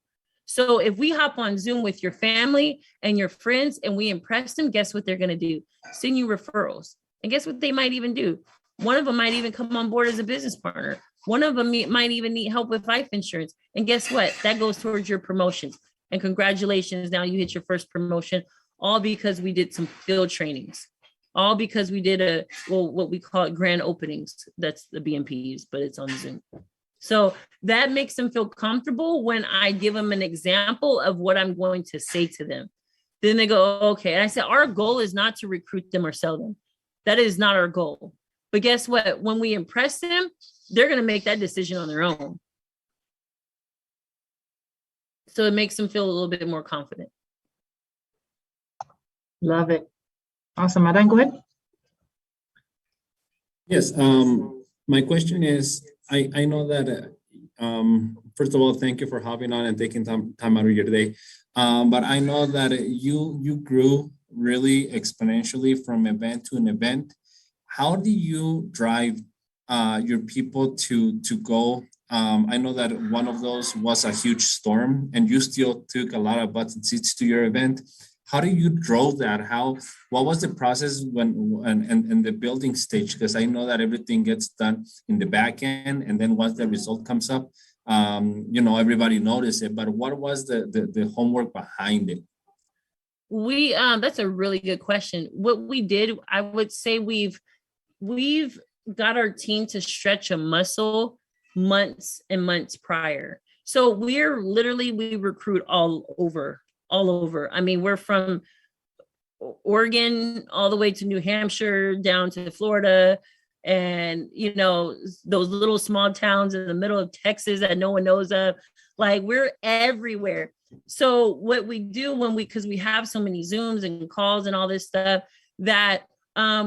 Speaker 6: So if we hop on Zoom with your family and your friends and we impress them, guess what they're going to do? Send you referrals. And guess what they might even do? One of them might even come on board as a business partner. One of them might even need help with life insurance. And guess what? That goes towards your promotions. And congratulations, now you hit your first promotion, all because we did some field trainings. All because we did what we call it grand openings. That's the BMPs, but it's on Zoom. So that makes them feel comfortable when I give them an example of what I'm going to say to them. Then they go, okay. And I said, our goal is not to recruit them or sell them. That is not our goal. But guess what? When we impress them, they're going to make that decision on their own. So it makes them feel a little bit more confident.
Speaker 4: Love it. Awesome. Madan, go ahead.
Speaker 12: Yes. My question is, I know that, first of all, thank you for hopping on and taking time out of your day. But I know that you grew really exponentially from event to an event. How do you drive your people to go? I know that one of those was a huge storm and you still took a lot of butts and seats to your event. How do you drove that? What was the process and the building stage? Because I know that everything gets done in the back end, and then once the result comes up, you know, everybody noticed it. But what was the homework behind it?
Speaker 6: That's a really good question. What we did, I would say we've got our team to stretch a muscle months and months prior. So we recruit all over. I mean, we're from Oregon all the way to New Hampshire, down to Florida, and, you know, those little small towns in the middle of Texas that no one knows of. Like, we're everywhere. So what we do because we have so many Zooms and calls and all this stuff, that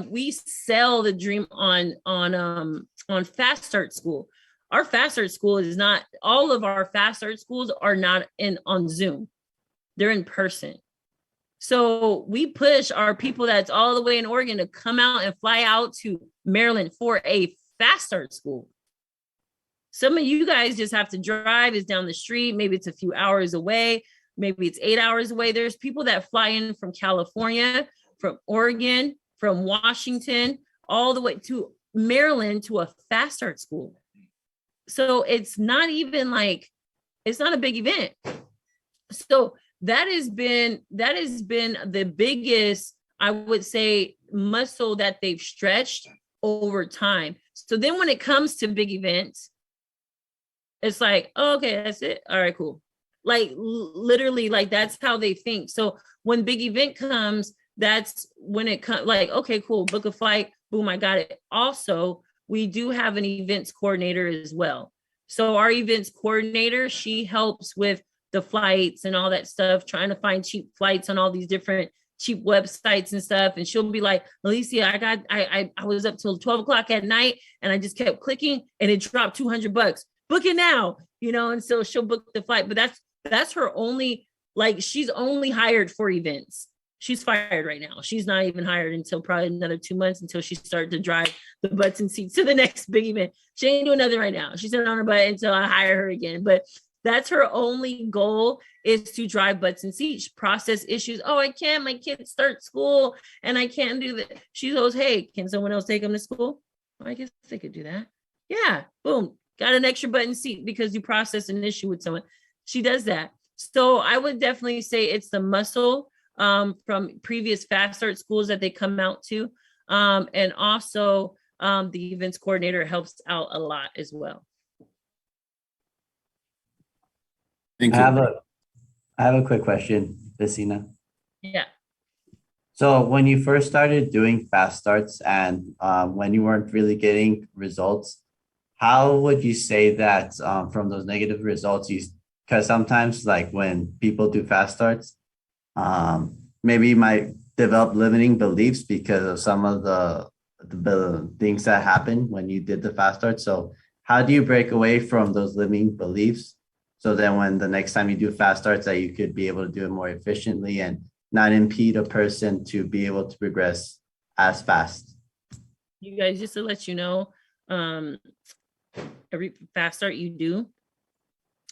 Speaker 6: we sell the dream on Fast Start School. Our Fast Start School is not, all of our Fast Start schools are not on Zoom. They're in person. So we push our people that's all the way in Oregon to come out and fly out to Maryland for a Fast Start School. Some of you guys just have to drive. It's down the street. Maybe it's a few hours away. Maybe it's 8 hours away. There's people that fly in from California, from Oregon, from Washington, all the way to Maryland to a Fast Start School. So it's not even like, it's not a big event. So that has been the biggest, I would say, muscle that they've stretched over time. So then when it comes to big events, it's like, oh, okay, that's it. All right, cool. Like, literally, like, that's how they think. So when big event comes, that's when it comes, like, okay, cool, book a flight, boom, I got it. Also, we do have an events coordinator as well. So our events coordinator, she helps with the flights and all that stuff, trying to find cheap flights on all these different cheap websites and stuff. And she'll be like, Alicia, I was up till 12 o'clock at night and I just kept clicking and it dropped $200. Book it now, you know? And so she'll book the flight, but that's her only, like, she's only hired for events. She's fired right now. She's not even hired until probably another 2 months until she started to drive the butts and seats to the next big event. She ain't doing nothing right now. She's sitting on her butt until I hire her again. But That's her only goal, is to drive butts and seats, process issues. Oh, I can't, my kids start school and I can't do that. She goes, hey, can someone else take them to school? Well, I guess they could do that. Yeah, boom, got an extra button seat because you processed an issue with someone. She does that. So I would definitely say it's the muscle from previous fast start schools that they come out to. And also the events coordinator helps out a lot as well.
Speaker 12: Thank
Speaker 13: I
Speaker 12: you.
Speaker 13: have a quick question, Vicena.
Speaker 6: Yeah.
Speaker 13: So when you first started doing fast starts and when you weren't really getting results, how would you say that from those negative results, because sometimes like when people do fast starts, maybe you might develop limiting beliefs because of some of the things that happen when you did the fast start. So how do you break away from those limiting beliefs? So then when the next time you do fast starts, that you could be able to do it more efficiently and not impede a person to be able to progress as fast.
Speaker 6: You guys, just to let you know, every fast start you do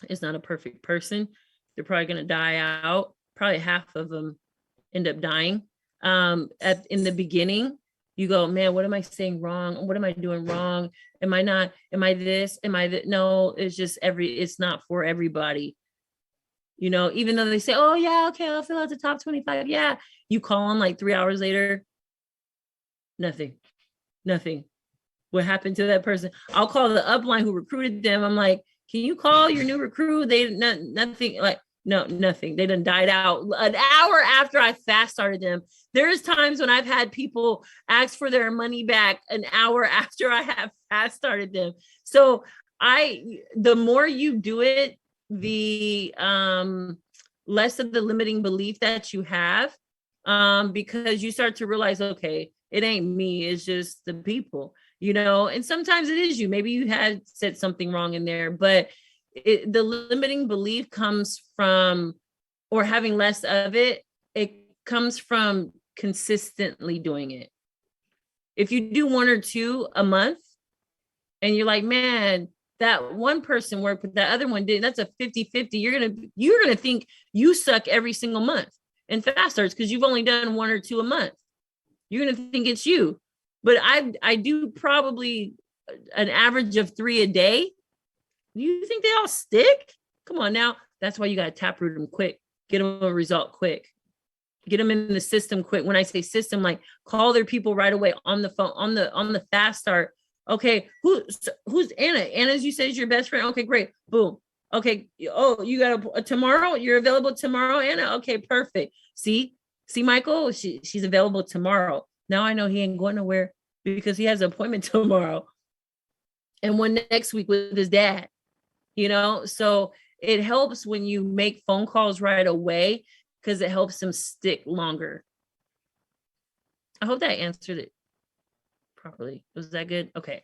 Speaker 6: is not a perfect person. They're probably going to die out. Probably half of them end up dying. In the beginning, you go, man, what am I saying wrong? What am I doing wrong? Am I this? Am I that? No, it's just it's not for everybody. You know, even though they say, oh yeah, okay, I'll fill out the top 25. Yeah. You call them like 3 hours later. Nothing. What happened to that person? I'll call the upline who recruited them. I'm like, can you call your new recruit? They nothing, like, no, nothing. They done died out an hour after I fast started them. There's times when I've had people ask for their money back an hour after I have fast started them. So the more you do it, the less of the limiting belief that you have, because you start to realize, okay, it ain't me, it's just the people, you know. And sometimes it is you. Maybe you had said something wrong in there, but the limiting belief comes from, or having less of it, it comes from consistently doing it. If you do 1 or 2 a month and you're like, man, that one person worked, but that other one didn't, that's a 50-50. You're gonna think you suck every single month in fast starts because you've only done 1 or 2 a month. You're gonna think it's you. But I do probably an average of 3 a day. You think they all stick? Come on now. That's why you got to taproot them quick. Get them a result quick. Get them in the system quick. When I say system, like call their people right away on the phone, on the fast start. Okay, who's Anna? Anna's, you said, is your best friend. Okay, great. Boom. Okay. Oh, you got a tomorrow? You're available tomorrow, Anna? Okay, perfect. See, Michael, she's available tomorrow. Now I know he ain't going nowhere because he has an appointment tomorrow and one next week with his dad. You know, so it helps when you make phone calls right away because it helps them stick longer. I hope that answered it properly. Was that good? Okay.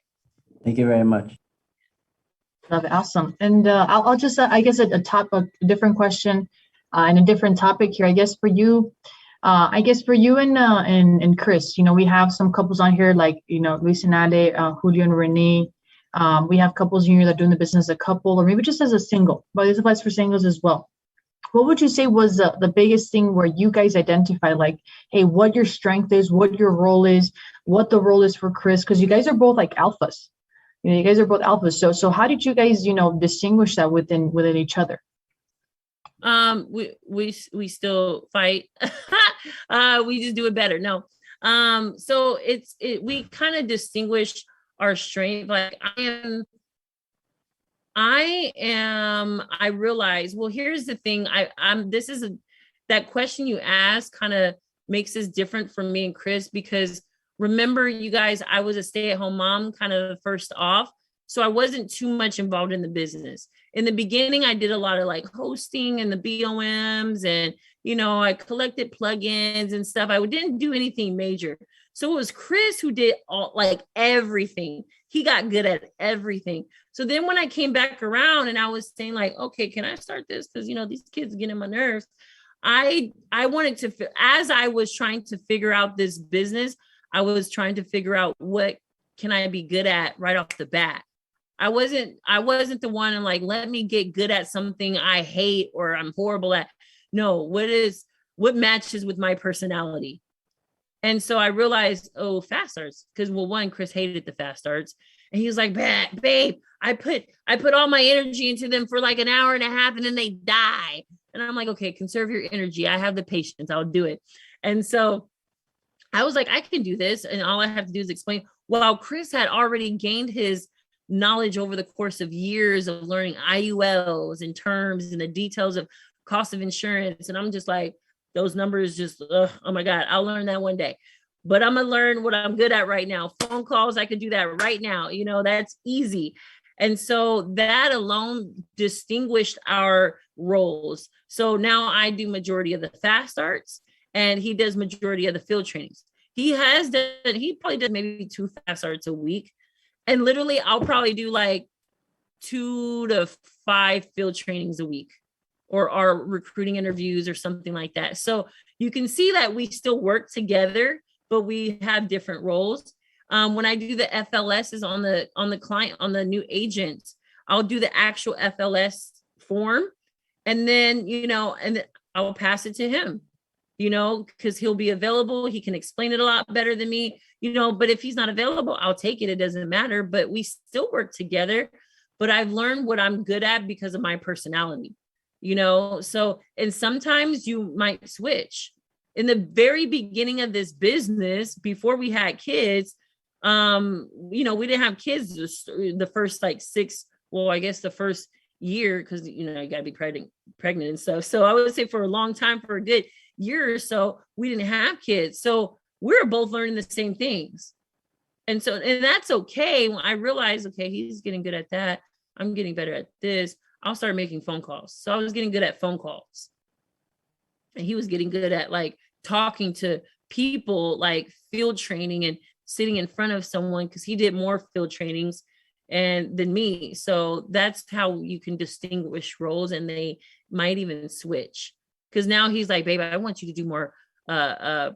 Speaker 13: Thank you very much.
Speaker 4: Love it. Awesome. And I'll just, I guess, a different question and a different topic here. I guess for you and Chris, you know, we have some couples on here like, you know, Vicena, Julio and Renee. We have couples in here that are doing the business as a couple, or maybe just as a single, but this applies for singles as well. What would you say was the biggest thing where you guys identify, like, hey, what your strength is, what your role is, what the role is for Chris? Because you guys are both like alphas. You know, you guys are both alphas. So how did you guys, you know, distinguish that within each other?
Speaker 6: We still fight. We just do it better. No. So we kind of distinguish our strength. Like I realize, well, here's the thing. That question you asked kind of makes this different from me and Chris, because remember, you guys, I was a stay-at-home mom kind of first off. So I wasn't too much involved in the business. In the beginning, I did a lot of like hosting and the BOMs, and, you know, I collected plugins and stuff. I didn't do anything major. So it was Chris who did everything. He got good at everything. So then when I came back around and I was saying like, okay, can I start this? Because, you know, these kids are getting on my nerves. I wanted to, as I was trying to figure out this business, I was trying to figure out what can I be good at right off the bat. I wasn't the one and like, let me get good at something I hate or I'm horrible at. No, what matches with my personality? And so I realized, oh, fast starts, because well, one, Chris hated the fast starts. And he was like, babe, I put all my energy into them for like an hour and a half and then they die. And I'm like, okay, conserve your energy. I have the patience. I'll do it. And so I was like, I can do this. And all I have to do is explain. While Chris had already gained his knowledge over the course of years of learning IULs and terms and the details of cost of insurance. And I'm just like, those numbers just, oh my God, I'll learn that one day. But I'm going to learn what I'm good at right now. Phone calls, I can do that right now. You know, that's easy. And so that alone distinguished our roles. So now I do majority of the fast starts and he does majority of the field trainings. He probably does maybe 2 fast starts a week. And literally I'll probably do like 2 to 5 field trainings a week or our recruiting interviews or something like that. So you can see that we still work together, but we have different roles. When I do the FLSs on the client, on the new agent, I'll do the actual FLS form. And then, you know, and I'll pass it to him, you know, because he'll be available. He can explain it a lot better than me, you know, but if he's not available, I'll take it. It doesn't matter, but we still work together. But I've learned what I'm good at because of my personality, you know? So, and sometimes you might switch. In the very beginning of this business, before we had kids, you know, we didn't have kids the first like 6, well, I guess the first year, because, you know, you got to be pregnant and stuff. So I would say for a long time, for a good year or so, we didn't have kids. So we were both learning the same things. And that's okay. When I realized, okay, he's getting good at that, I'm getting better at this, I'll start making phone calls. So I was getting good at phone calls. And he was getting good at like talking to people, like field training and sitting in front of someone, because he did more field trainings than me. So that's how you can distinguish roles, and they might even switch. Because now he's like, babe, I want you to do more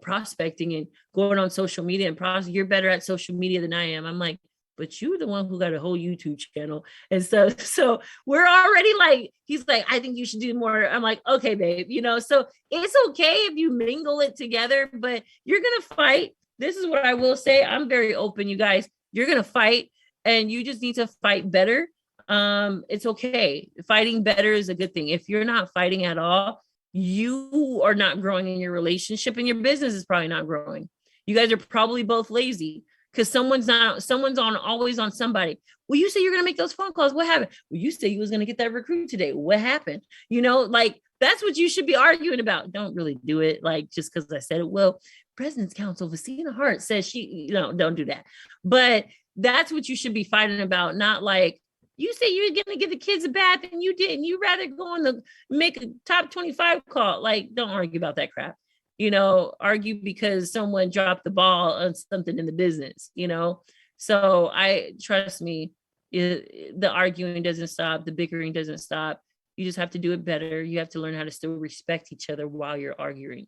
Speaker 6: prospecting and going on social media and you're better at social media than I am. I'm like, but you're the one who got a whole YouTube channel. And so we're already like, he's like, I think you should do more. I'm like, okay, babe, you know, so it's okay if you mingle it together, but you're going to fight. This is what I will say. I'm very open, you guys. You're going to fight, and you just need to fight better. It's okay. Fighting better is a good thing. If you're not fighting at all, you are not growing in your relationship, and your business is probably not growing. You guys are probably both lazy. Because someone's always on somebody. Well, you say you're going to make those phone calls. What happened? Well, you say you was going to get that recruit today. What happened? You know, like that's what you should be arguing about. Don't really do it like just because I said it. Well, President's Counsel Vicena Hart says she, you know, don't do that. But that's what you should be fighting about. Not like you say you're going to give the kids a bath and you didn't. You rather go on the make a top 25 call. Like, don't argue about that crap. You know, argue because someone dropped the ball on something in the business, you know? So trust me, the arguing doesn't stop. The bickering doesn't stop. You just have to do it better. You have to learn how to still respect each other while you're arguing.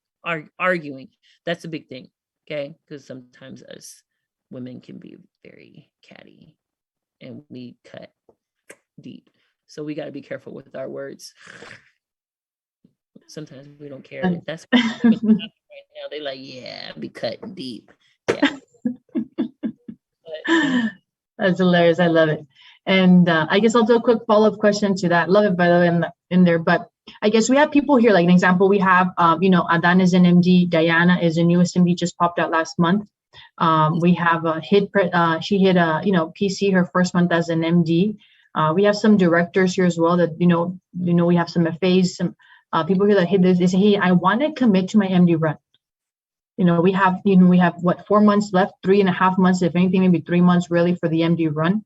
Speaker 6: That's a big thing. Okay. Because sometimes us women can be very catty and we cut deep. So we got to be careful with our words. Sometimes we don't care. That's right now. They're like, yeah, be cutting deep. Yeah.
Speaker 4: That's hilarious. I love it. And I guess I'll do a quick follow-up question to that. Love it, by the way, in there. But I guess we have people here, like an example, we have, you know, Adan is an MD. Diana is a newest MD, just popped out last month. We have she hit you know, PC her first month as an MD. We have some directors here as well that, you know, we have some FAs, some people here that hit this. They say, hey, I want to commit to my MD run. You know, we have what, 4 months left, 3.5 months, if anything, maybe 3 months really for the MD run.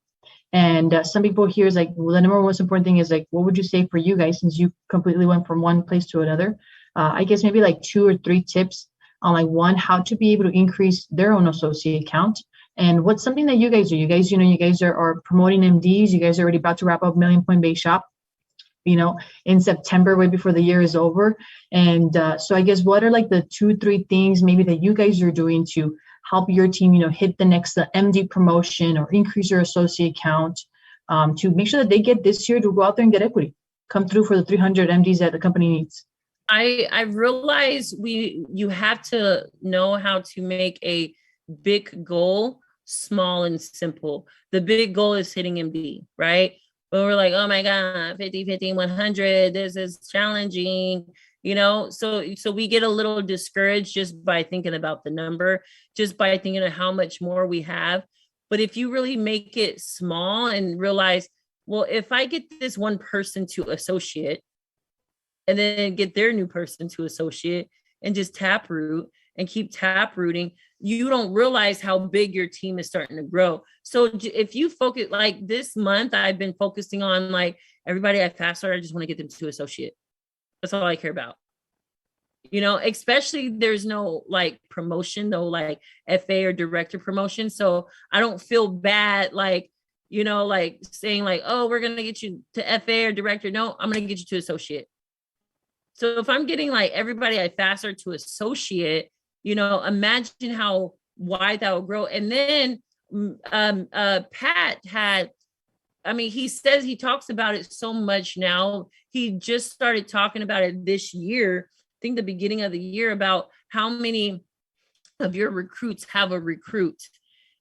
Speaker 4: And some people here is like, well, the number most important thing is like, what would you say for you guys, since you completely went from one place to another? I guess maybe like 2 or 3 tips on like, one, how to be able to increase their own associate count. And what's something that you guys do? You guys, you know, you guys are promoting MDs. You guys are already about to wrap up Million Point Base Shop, you know, in September, way before the year is over. And so I guess what are like the 2-3 things maybe that you guys are doing to help your team, you know, hit the next MD promotion or increase your associate count? to make sure that they get this year to go out there and get equity, come through for the 300 MDs that the company needs.
Speaker 6: I realize you have to know how to make a big goal small and simple. The big goal is hitting MD, right? But we're like, oh my God, 50, 50, 100, this is challenging, you know? So we get a little discouraged just by thinking about the number, just by thinking of how much more we have. But if you really make it small and realize, well, if I get this one person to associate, and then get their new person to associate and just taproot and keep taprooting, you don't realize how big your team is starting to grow. So if you focus, like this month, I've been focusing on like everybody at Fast Start, I just want to get them to associate. That's all I care about. You know, especially there's no like promotion, no like FA or director promotion. So I don't feel bad, like, you know, like saying like, oh, we're going to get you to FA or director. No, I'm going to get you to associate. So if I'm getting like everybody at Fast Start to associate, you know, imagine how wide that will grow. And then Pat had, I mean, he talks about it so much now. He just started talking about it this year, I think the beginning of the year, about how many of your recruits have a recruit.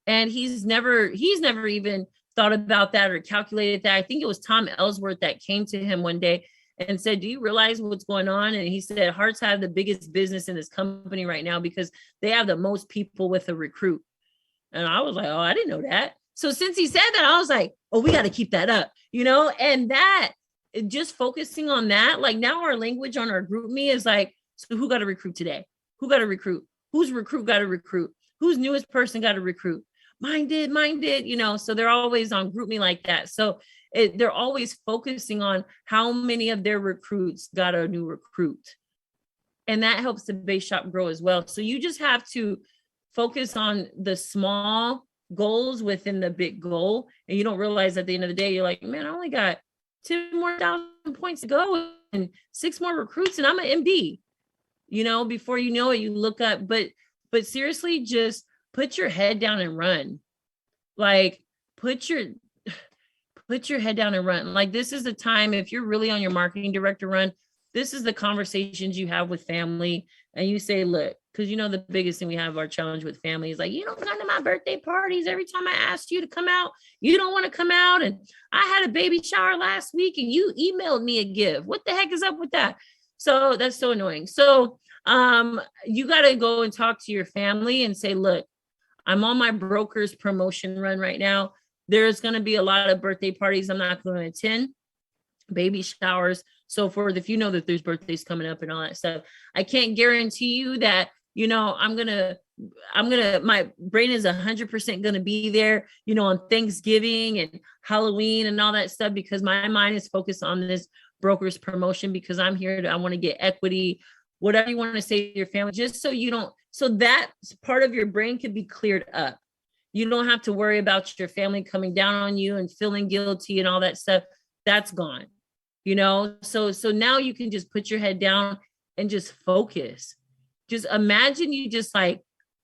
Speaker 6: And he's never even thought about that or calculated that. I think it was Tom Ellsworth that came to him one day and said, do you realize what's going on? And he said, Hearts have the biggest business in this company right now because they have the most people with a recruit. And I was like, oh, I didn't know that. So since he said that, I was like, oh, we got to keep that up, you know? And that, just focusing on that, like now our language on our group me is like, so who got to recruit today? Who got to recruit? Whose recruit got to recruit? Whose newest person got to recruit? Mine did, you know? So they're always on group me like that. So they're always focusing on how many of their recruits got a new recruit. And that helps the base shop grow as well. So you just have to focus on the small goals within the big goal. And you don't realize at the end of the day, you're like, man, I only got 10 more thousand points to go and 6 more recruits and I'm an MD. You know, before you know it, you look up, but seriously, just put your head down and run. Like put your head down and run. Like this is the time, if you're really on your marketing director run, this is the conversations you have with family. And you say, look, because you know, the biggest thing we have our challenge with family is like, you don't come to my birthday parties. Every time I asked you to come out, you don't want to come out. And I had a baby shower last week and you emailed me a gift. What the heck is up with that? So that's so annoying. So you got to go and talk to your family and say, look, I'm on my broker's promotion run right now. There's going to be a lot of birthday parties I'm not going to attend, baby showers, so forth. If you know that there's birthdays coming up and all that stuff, I can't guarantee you that, you know, my brain is 100% going to be there, you know, on Thanksgiving and Halloween and all that stuff, because my mind is focused on this broker's promotion, because I'm here I want to get equity, whatever you want to say to your family, just so you don't, so that part of your brain could be cleared up. You don't have to worry about your family coming down on you and feeling guilty and all that stuff. That's gone, you know? So now you can just put your head down and just focus. Just imagine you just like,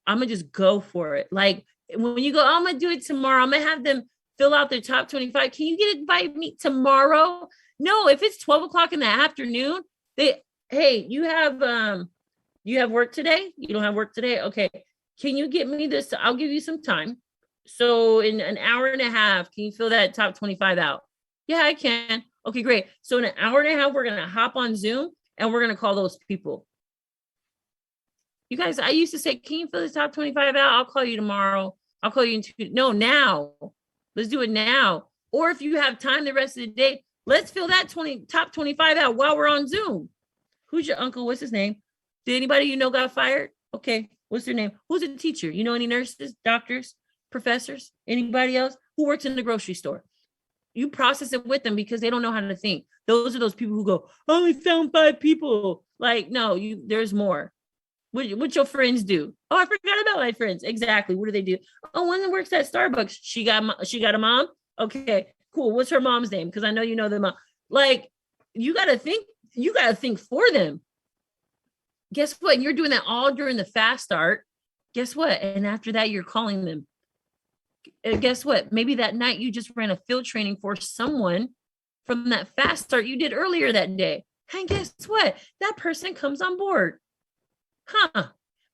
Speaker 6: I'm gonna just go for it. Like when you go, oh, I'm gonna do it tomorrow. I'm gonna have them fill out their top 25. Can you get it by me tomorrow? No, if it's 12 o'clock in the afternoon, hey, you have work today? You don't have work today? Okay. Can you get me this? I'll give you some time. So in an hour and a half, can you fill that top 25 out? Yeah, I can. Okay, great. So in an hour and a half, we're going to hop on Zoom and we're going to call those people. You guys, I used to say, can you fill this top 25 out? I'll call you tomorrow. I'll call you no, now. Let's do it now. Or if you have time the rest of the day, let's fill that top 25 out while we're on Zoom. Who's your uncle? What's his name? Did anybody you know got fired? Okay. What's their name? Who's a teacher? You know any nurses, doctors, professors, anybody else who works in the grocery store? You process it with them because they don't know how to think. Those are those people who go, I only found 5 people. Like, no, there's more. What your friends do? Oh, I forgot about my friends. Exactly. What do they do? Oh, one that works at Starbucks. She got a mom. Okay, cool. What's her mom's name? Because I know you know the mom. Like, you got to think for them. Guess what? And you're doing that all during the fast start. Guess what? And after that, you're calling them. guess what? Maybe that night you just ran a field training for someone from that fast start you did earlier that day. And guess what? That person comes on board.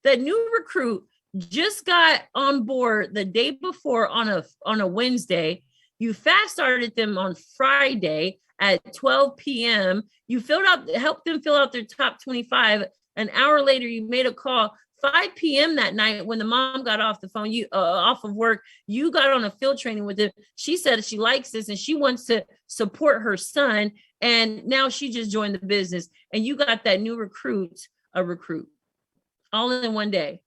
Speaker 6: That new recruit just got on board the day before on a Wednesday. You fast started them on Friday at 12 p.m. You helped them fill out their top 25. An hour later, you made a call. 5 p.m. that night when the mom got off the phone, off of work, you got on a field training with them. She said she likes this and she wants to support her son. And now she just joined the business and you got that new recruit all in one day.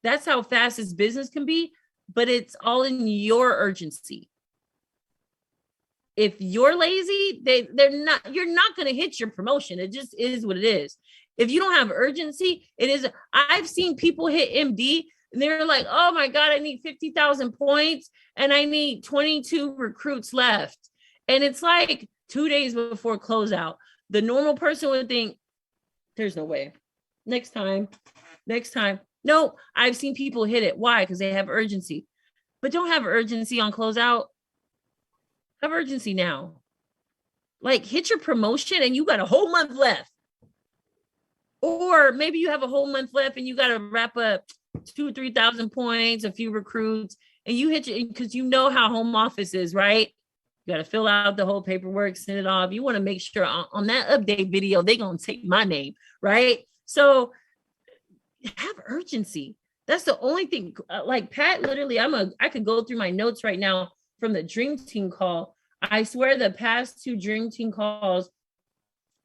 Speaker 6: That's how fast this business can be, but it's all in your urgency. If you're lazy, you're not going to hit your promotion. It just is what it is. If you don't have urgency, it is. I've seen people hit MD and they're like, oh my God, I need 50,000 points and I need 22 recruits left. And it's like 2 days before closeout. The normal person would think, there's no way. Next time. No, I've seen people hit it. Why? Because they have urgency. But don't have urgency on closeout. Have urgency now. Like hit your promotion and you got a whole month left. Or maybe you have a whole month left and you got to wrap up 2,000 or 3,000 points, a few recruits, and you hit it because you know how home office is, right? You got to fill out the whole paperwork, send it off. You want to make sure on that update video, they're going to take my name, right? So have urgency. That's the only thing. Like Pat, literally, I could go through my notes right now from the Dream Team call. I swear the past 2 Dream Team calls,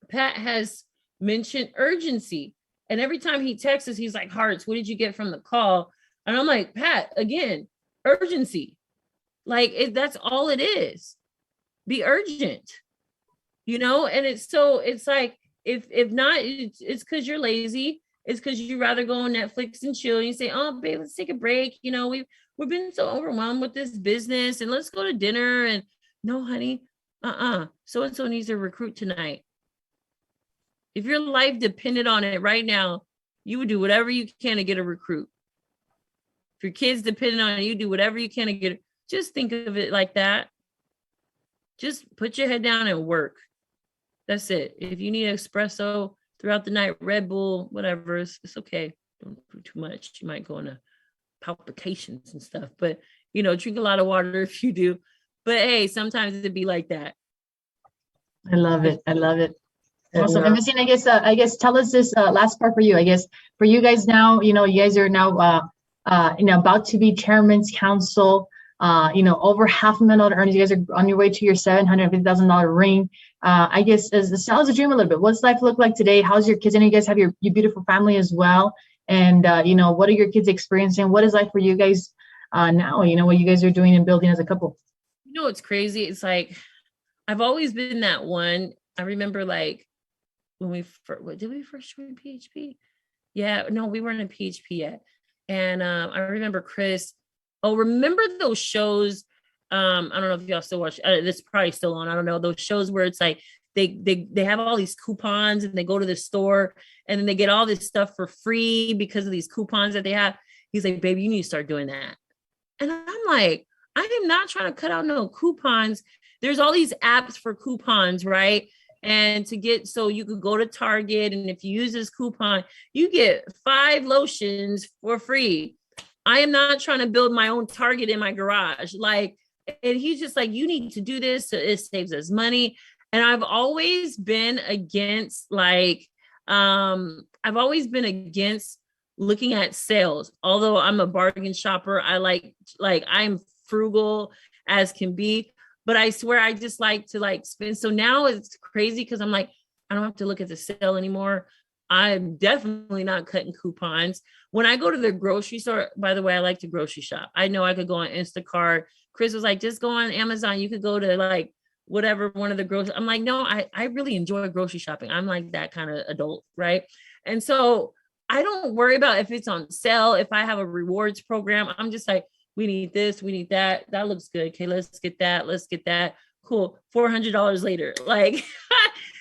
Speaker 6: Pat has mentioned urgency. And every time he texts us, he's like, Hearts, what did you get from the call? And I'm like, Pat, again, urgency. Like that's all it is. Be urgent, and it's like, if not, it's because you're lazy. It's because you'd rather go on Netflix and chill. And you say, oh, babe, let's take a break. We've been so overwhelmed with this business and let's go to dinner. And no, honey, so-and-so needs a recruit tonight. If your life depended on it right now, you would do whatever you can to get a recruit. If your kids depended on it, you do whatever you can to get it. Just think of it like that. Just put your head down and work. That's it. If you need espresso throughout the night, Red Bull, whatever, it's okay. Don't do too much. You might go into palpitations and stuff, but drink a lot of water if you do. But hey, sometimes it'd be like that.
Speaker 4: I love it. Awesome. And Vicena, I guess tell us this last part for you. I guess for you guys now, you guys are now about to be Chairman's Council. Over $500,000 earnings. You guys are on your way to your $750,000 ring. I guess tell us a dream a little bit. What's life look like today? How's your kids? I know you guys have your beautiful family as well. And what are your kids experiencing? What is life for you guys now? What you guys are doing and building as a couple.
Speaker 6: It's crazy. It's like I've always been that one. I remember like when did we first join PHP? Yeah, no, we weren't in PHP yet. And I remember Chris. Oh, remember those shows? I don't know if y'all still watch. This is probably still on. I don't know, those shows where it's like they have all these coupons and they go to the store and then they get all this stuff for free because of these coupons that they have. He's like, baby, you need to start doing that. And I'm like, I am not trying to cut out no coupons. There's all these apps for coupons, right? And so you could go to Target and if you use this coupon, you get 5 lotions for free. I am not trying to build my own Target in my garage. And he's just like, you need to do this. So it saves us money. And I've always been against looking at sales. Although I'm a bargain shopper, I I'm frugal as can be, but I swear I just like to spend. So now it's crazy because I'm like, I don't have to look at the sale anymore. I'm definitely not cutting coupons. When I go to the grocery store, by the way, I like to grocery shop. I know I could go on Instacart. Chris was like, just go on Amazon. You could go to whatever, one of the grocery. I'm like, no, I really enjoy grocery shopping. I'm like that kind of adult, right? And so I don't worry about if it's on sale. If I have a rewards program, I'm just like, we need this, we need that. That looks good. Okay, let's get that. Let's get that. Cool. $400 later.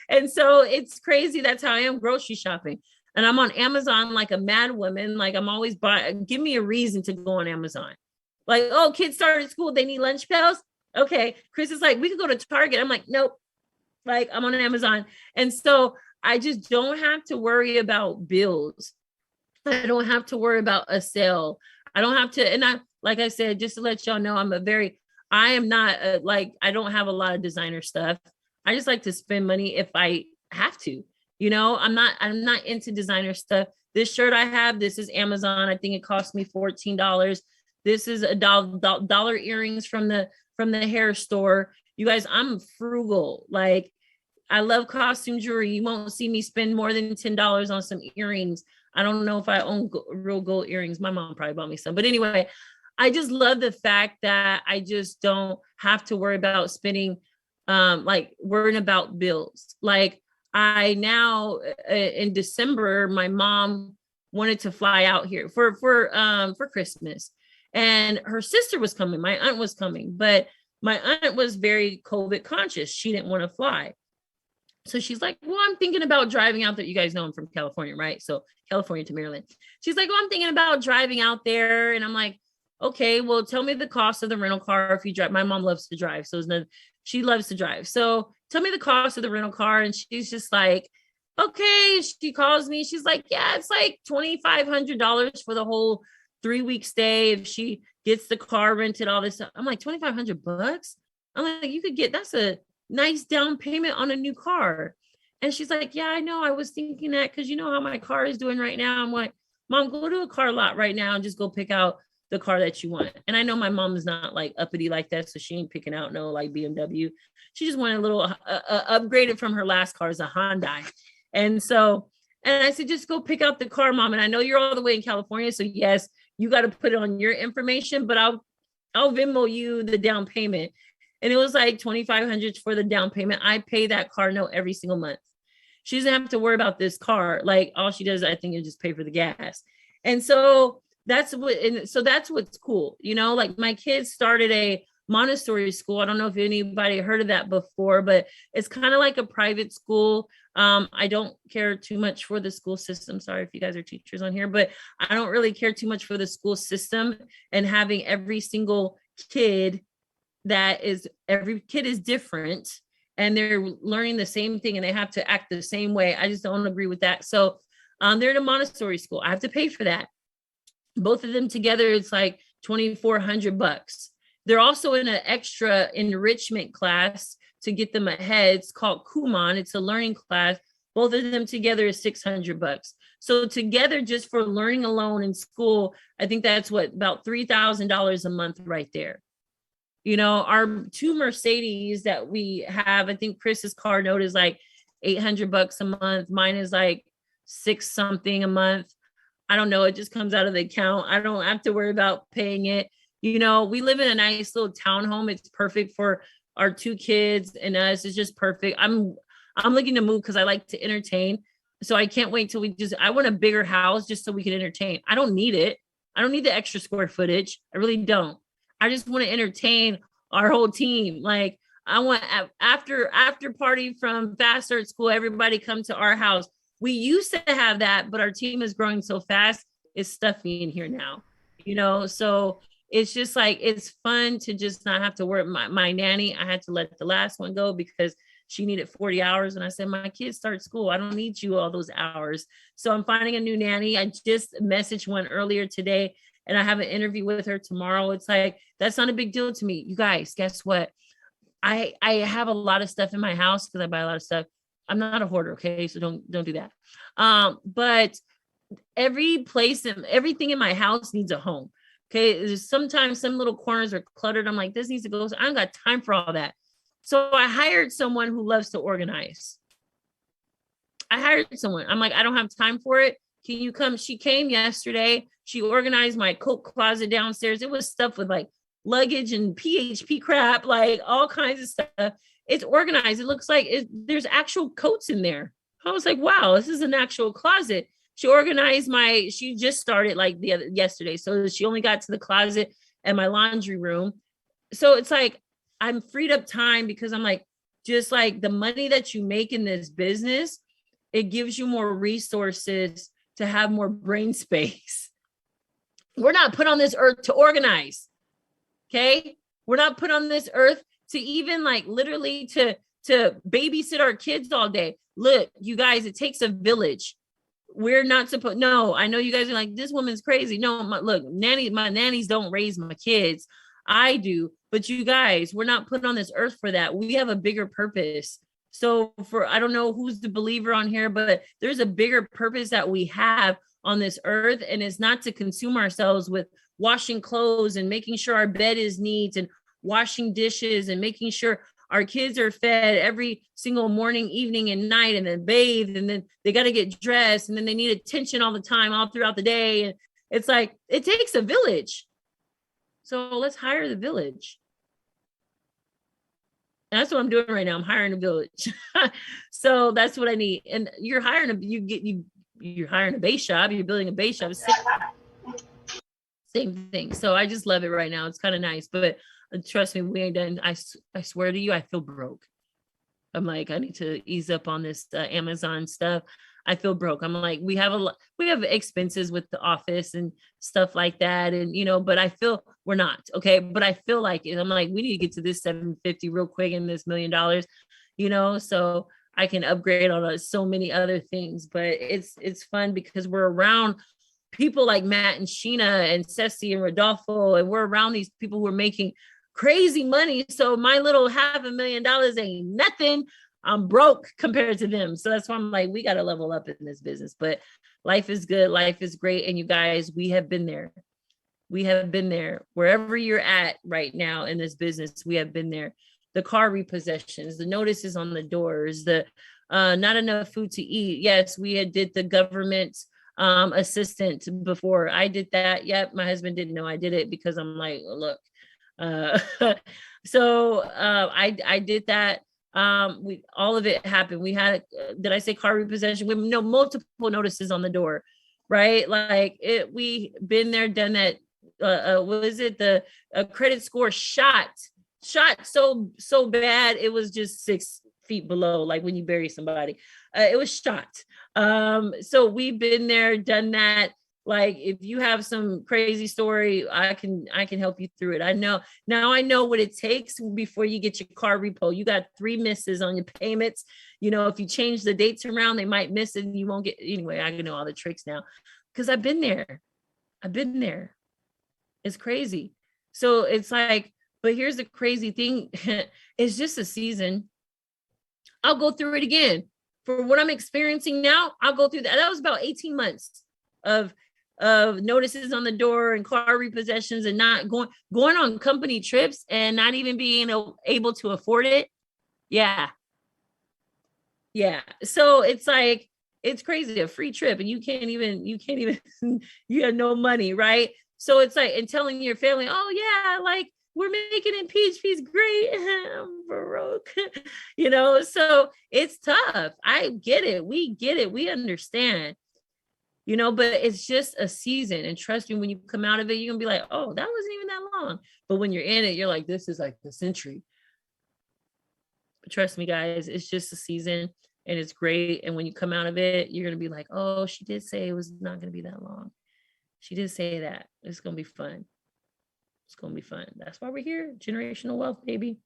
Speaker 6: And so it's crazy. That's how I am grocery shopping. And I'm on Amazon like a mad woman. I'm always buying. Give me a reason to go on Amazon. Like, oh, kids started school, they need lunch pails. Okay. Chris is like, we could go to Target. I'm like, nope. Like, I'm on Amazon. And so I just don't have to worry about bills. I don't have to worry about a sale. I don't have to, and I, like I said, just to let y'all know, I am not like, I don't have a lot of designer stuff. I just like to spend money if I have to, you know, I'm not into designer stuff. This shirt I have, this is Amazon. I think it cost me $14. This is a dollar earrings from the hair store. You guys, I'm frugal. Like, I love costume jewelry. You won't see me spend more than $10 on some earrings. I don't know if I own real gold earrings. My mom probably bought me some. But anyway, I just love the fact that I just don't have to worry about spending, like worrying about bills. Like, I now in December, my mom wanted to fly out here for Christmas, and her sister was coming. My aunt was coming, but my aunt was very COVID conscious. She didn't want to fly. So she's like, well, I'm thinking about driving out there. You guys know I'm from California, right? So California to Maryland. She's like, well, I'm thinking about driving out there. And I'm like, okay, well, tell me the cost of the rental car if you drive. My mom loves to drive. So she loves to drive. So tell me the cost of the rental car. And she's just like, okay. She calls me. She's like, yeah, it's like $2,500 for the whole 3-week stay. If she gets the car rented, all this stuff. I'm like, $2,500? I'm like, you could get, that's a nice down payment on a new car. And she's like, yeah, I know. I was thinking that because you know how my car is doing right now. I'm like, Mom, go to a car lot right now and just go pick out the car that you want. And I know my mom is not like uppity like that, so she ain't picking out no like BMW. She just wanted a little upgraded from her last car, is a Hyundai. And I said, just go pick out the car, Mom. And I know you're all the way in California, so yes, you got to put it on your information, but I'll Venmo you the down payment. And it was like $2,500 for the down payment. I pay that car note every single month. She doesn't have to worry about this car. Like, all she does, I think, is just pay for the gas. And so that's what's cool. You know, like my kids started a Montessori school. I don't know if anybody heard of that before, but it's kind of like a private school. I don't care too much for the school system. Sorry if you guys are teachers on here, but I don't really care too much for the school system and having every single kid every kid is different and they're learning the same thing and they have to act the same way. I just don't agree with that. So they're in a Montessori school. I have to pay for that. Both of them together, it's like $2,400. They're also in an extra enrichment class to get them ahead. It's called Kumon. It's a learning class. Both of them together is $600. So together, just for learning alone in school, I think that's about $3,000 a month right there. You know, our 2 Mercedes that we have, I think Chris's car note is like $800 a month. Mine is like $6 something a month. I don't know. It just comes out of the account. I don't have to worry about paying it. You know, we live in a nice little townhome. It's perfect for our 2 kids and us. It's just perfect. I'm looking to move because I like to entertain. So I can't wait till I want a bigger house just so we can entertain. I don't need it. I don't need the extra square footage. I really don't. I just want to entertain our whole team. Like, I want after party from Fast Start School, everybody come to our house. We used to have that, but our team is growing so fast. It's stuffy in here now, you know? So it's just like, it's fun to just not have to work. My nanny, I had to let the last one go because she needed 40 hours. And I said, my kids start school. I don't need you all those hours. So I'm finding a new nanny. I just messaged one earlier today and I have an interview with her tomorrow. It's like, that's not a big deal to me. You guys, guess what? I have a lot of stuff in my house because I buy a lot of stuff. I'm not a hoarder, okay? So don't do that. But everything in my house needs a home. Okay. Sometimes some little corners are cluttered. I'm like, this needs to go. I don't got time for all that. So I hired someone who loves to organize. I hired someone. I'm like, I don't have time for it. Can you come? She came yesterday. She organized my coat closet downstairs. It was stuff with like luggage and PHP crap, like all kinds of stuff. It's organized. It looks like there's actual coats in there. I was like, wow, this is an actual closet. She organized she just started like yesterday. So she only got to the closet and my laundry room. So it's like, I'm freed up time because I'm like, just like the money that you make in this business, it gives you more resources to have more brain space. We're not put on this earth to organize. Okay. We're not put on this earth to even like literally to babysit our kids all day. Look, you guys, it takes a village. We're not supposed, no, I know you guys are like, this woman's crazy. No, look, my nannies don't raise my kids. I do. But you guys, we're not put on this earth for that. We have a bigger purpose. So I don't know who's the believer on here, but there's a bigger purpose that we have on this earth. And it's not to consume ourselves with washing clothes and making sure our bed is neat and washing dishes and making sure our kids are fed every single morning, evening, and night, and then bathed, and then they got to get dressed, and then they need attention all the time, all throughout the day. And it's like, it takes a village. So let's hire the village. And that's what I'm doing right now. I'm hiring a village. So that's what I need. And you're hiring you're hiring a base shop. You're building a base shop. Same thing. So I just love it right now. It's kind of nice, but trust me, we ain't done. I swear to you, I feel broke. I'm like, I need to ease up on this Amazon stuff. I feel broke. I'm like, we have expenses with the office and stuff like that. And, but I feel we're not. Okay. But I feel like it. I'm like, we need to get to this 750 real quick and this $1 million, so I can upgrade on so many other things. But it's fun because we're around people like Matt and Sheena and Ceci and Rodolfo, and we're around these people who are making crazy money. So my little $500,000 ain't nothing. I'm broke compared to them. So that's why I'm like, we got to level up in this business. But life is good. Life is great. And you guys, we have been there. We have been there. Wherever you're at right now in this business, we have been there. The car repossessions, the notices on the doors, the not enough food to eat. Yes, we did the government assistant before. I did that. Yep. My husband didn't know I did it because I'm like, look. So I did that. All of it happened. We had, did I say car repossession? We have multiple notices on the door, right? Like we been there, done that. What was it? The credit score shot so bad. It was just 6 feet below, like when you bury somebody, it was shot. So we've been there, done that. Like, if you have some crazy story, I can help you through it. I know what it takes before you get your car repo. You got 3 misses on your payments. If you change the dates around, they might miss it and you won't get, anyway, I know all the tricks now because I've been there. It's crazy. So it's like, but here's the crazy thing. It's just a season. I'll go through it again. For what I'm experiencing now, I'll go through that. That was about 18 months of notices on the door and car repossessions and not going on company trips and not even being able to afford it. Yeah. So it's like, it's crazy, a free trip and you can't even, you have no money. Right. So it's like, and telling your family, oh yeah, like we're making it peach great. I'm broke, so it's tough. I get it. We get it. We understand. But it's just a season. And trust me, when you come out of it, you're gonna be like, oh, that wasn't even that long. But when you're in it, you're like, this is like the century. But trust me, guys, it's just a season and it's great. And when you come out of it, you're gonna be like, oh, she did say it was not gonna be that long. She did say that. It's gonna be fun. It's gonna be fun. That's why we're here. Generational wealth, baby.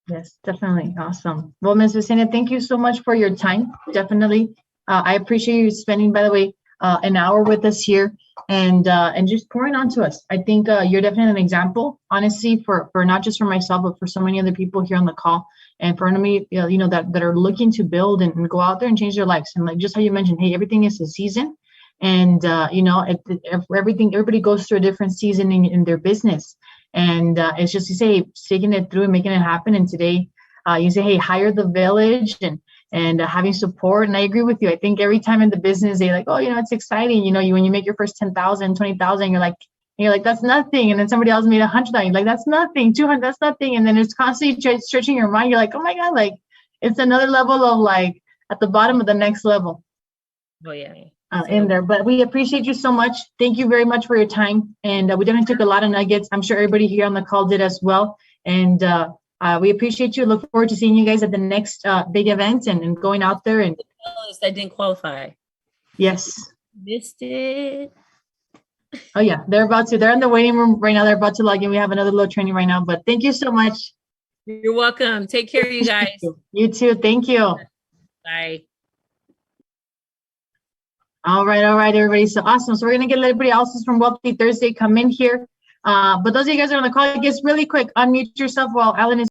Speaker 4: Yes, definitely. Awesome. Well, Ms. Vicena, thank you so much for your time. Definitely. I appreciate you spending, by the way, an hour with us here and just pouring onto us. I think you're definitely an example, honestly, for not just for myself, but for so many other people here on the call and for me, that are looking to build and go out there and change their lives. And like just how you mentioned, hey, everything is a season, and everybody goes through a different season in their business, and it's just, you say, sticking it through and making it happen. And today, you say, hey, hire the village and having support. And I agree with you. I think every time in the business, they like, oh, it's exciting. When you make your first 10,000, 20,000, you're like, that's nothing. And then somebody else made 100,000. Like, that's nothing. 200, that's nothing. And then it's constantly stretching your mind. You're like, oh my God, like it's another level of like at the bottom of the next level.
Speaker 6: Oh yeah.
Speaker 4: In there. But we appreciate you so much. Thank you very much for your time. And we definitely took a lot of nuggets. I'm sure everybody here on the call did as well. And we appreciate you. Look forward to seeing you guys at the next big event and going out there. And
Speaker 6: I didn't qualify.
Speaker 4: Yes.
Speaker 6: Missed it.
Speaker 4: Oh yeah, they're about to. They're in the waiting room right now. They're about to log in. We have another little training right now, but thank you so much.
Speaker 6: You're welcome. Take care, you guys.
Speaker 4: You too. Thank you.
Speaker 6: Bye.
Speaker 4: All right, everybody. So awesome. So we're gonna get everybody else from Wealthy Thursday come in here. But those of you guys that are on the call, I guess really quick, unmute yourself while Alan is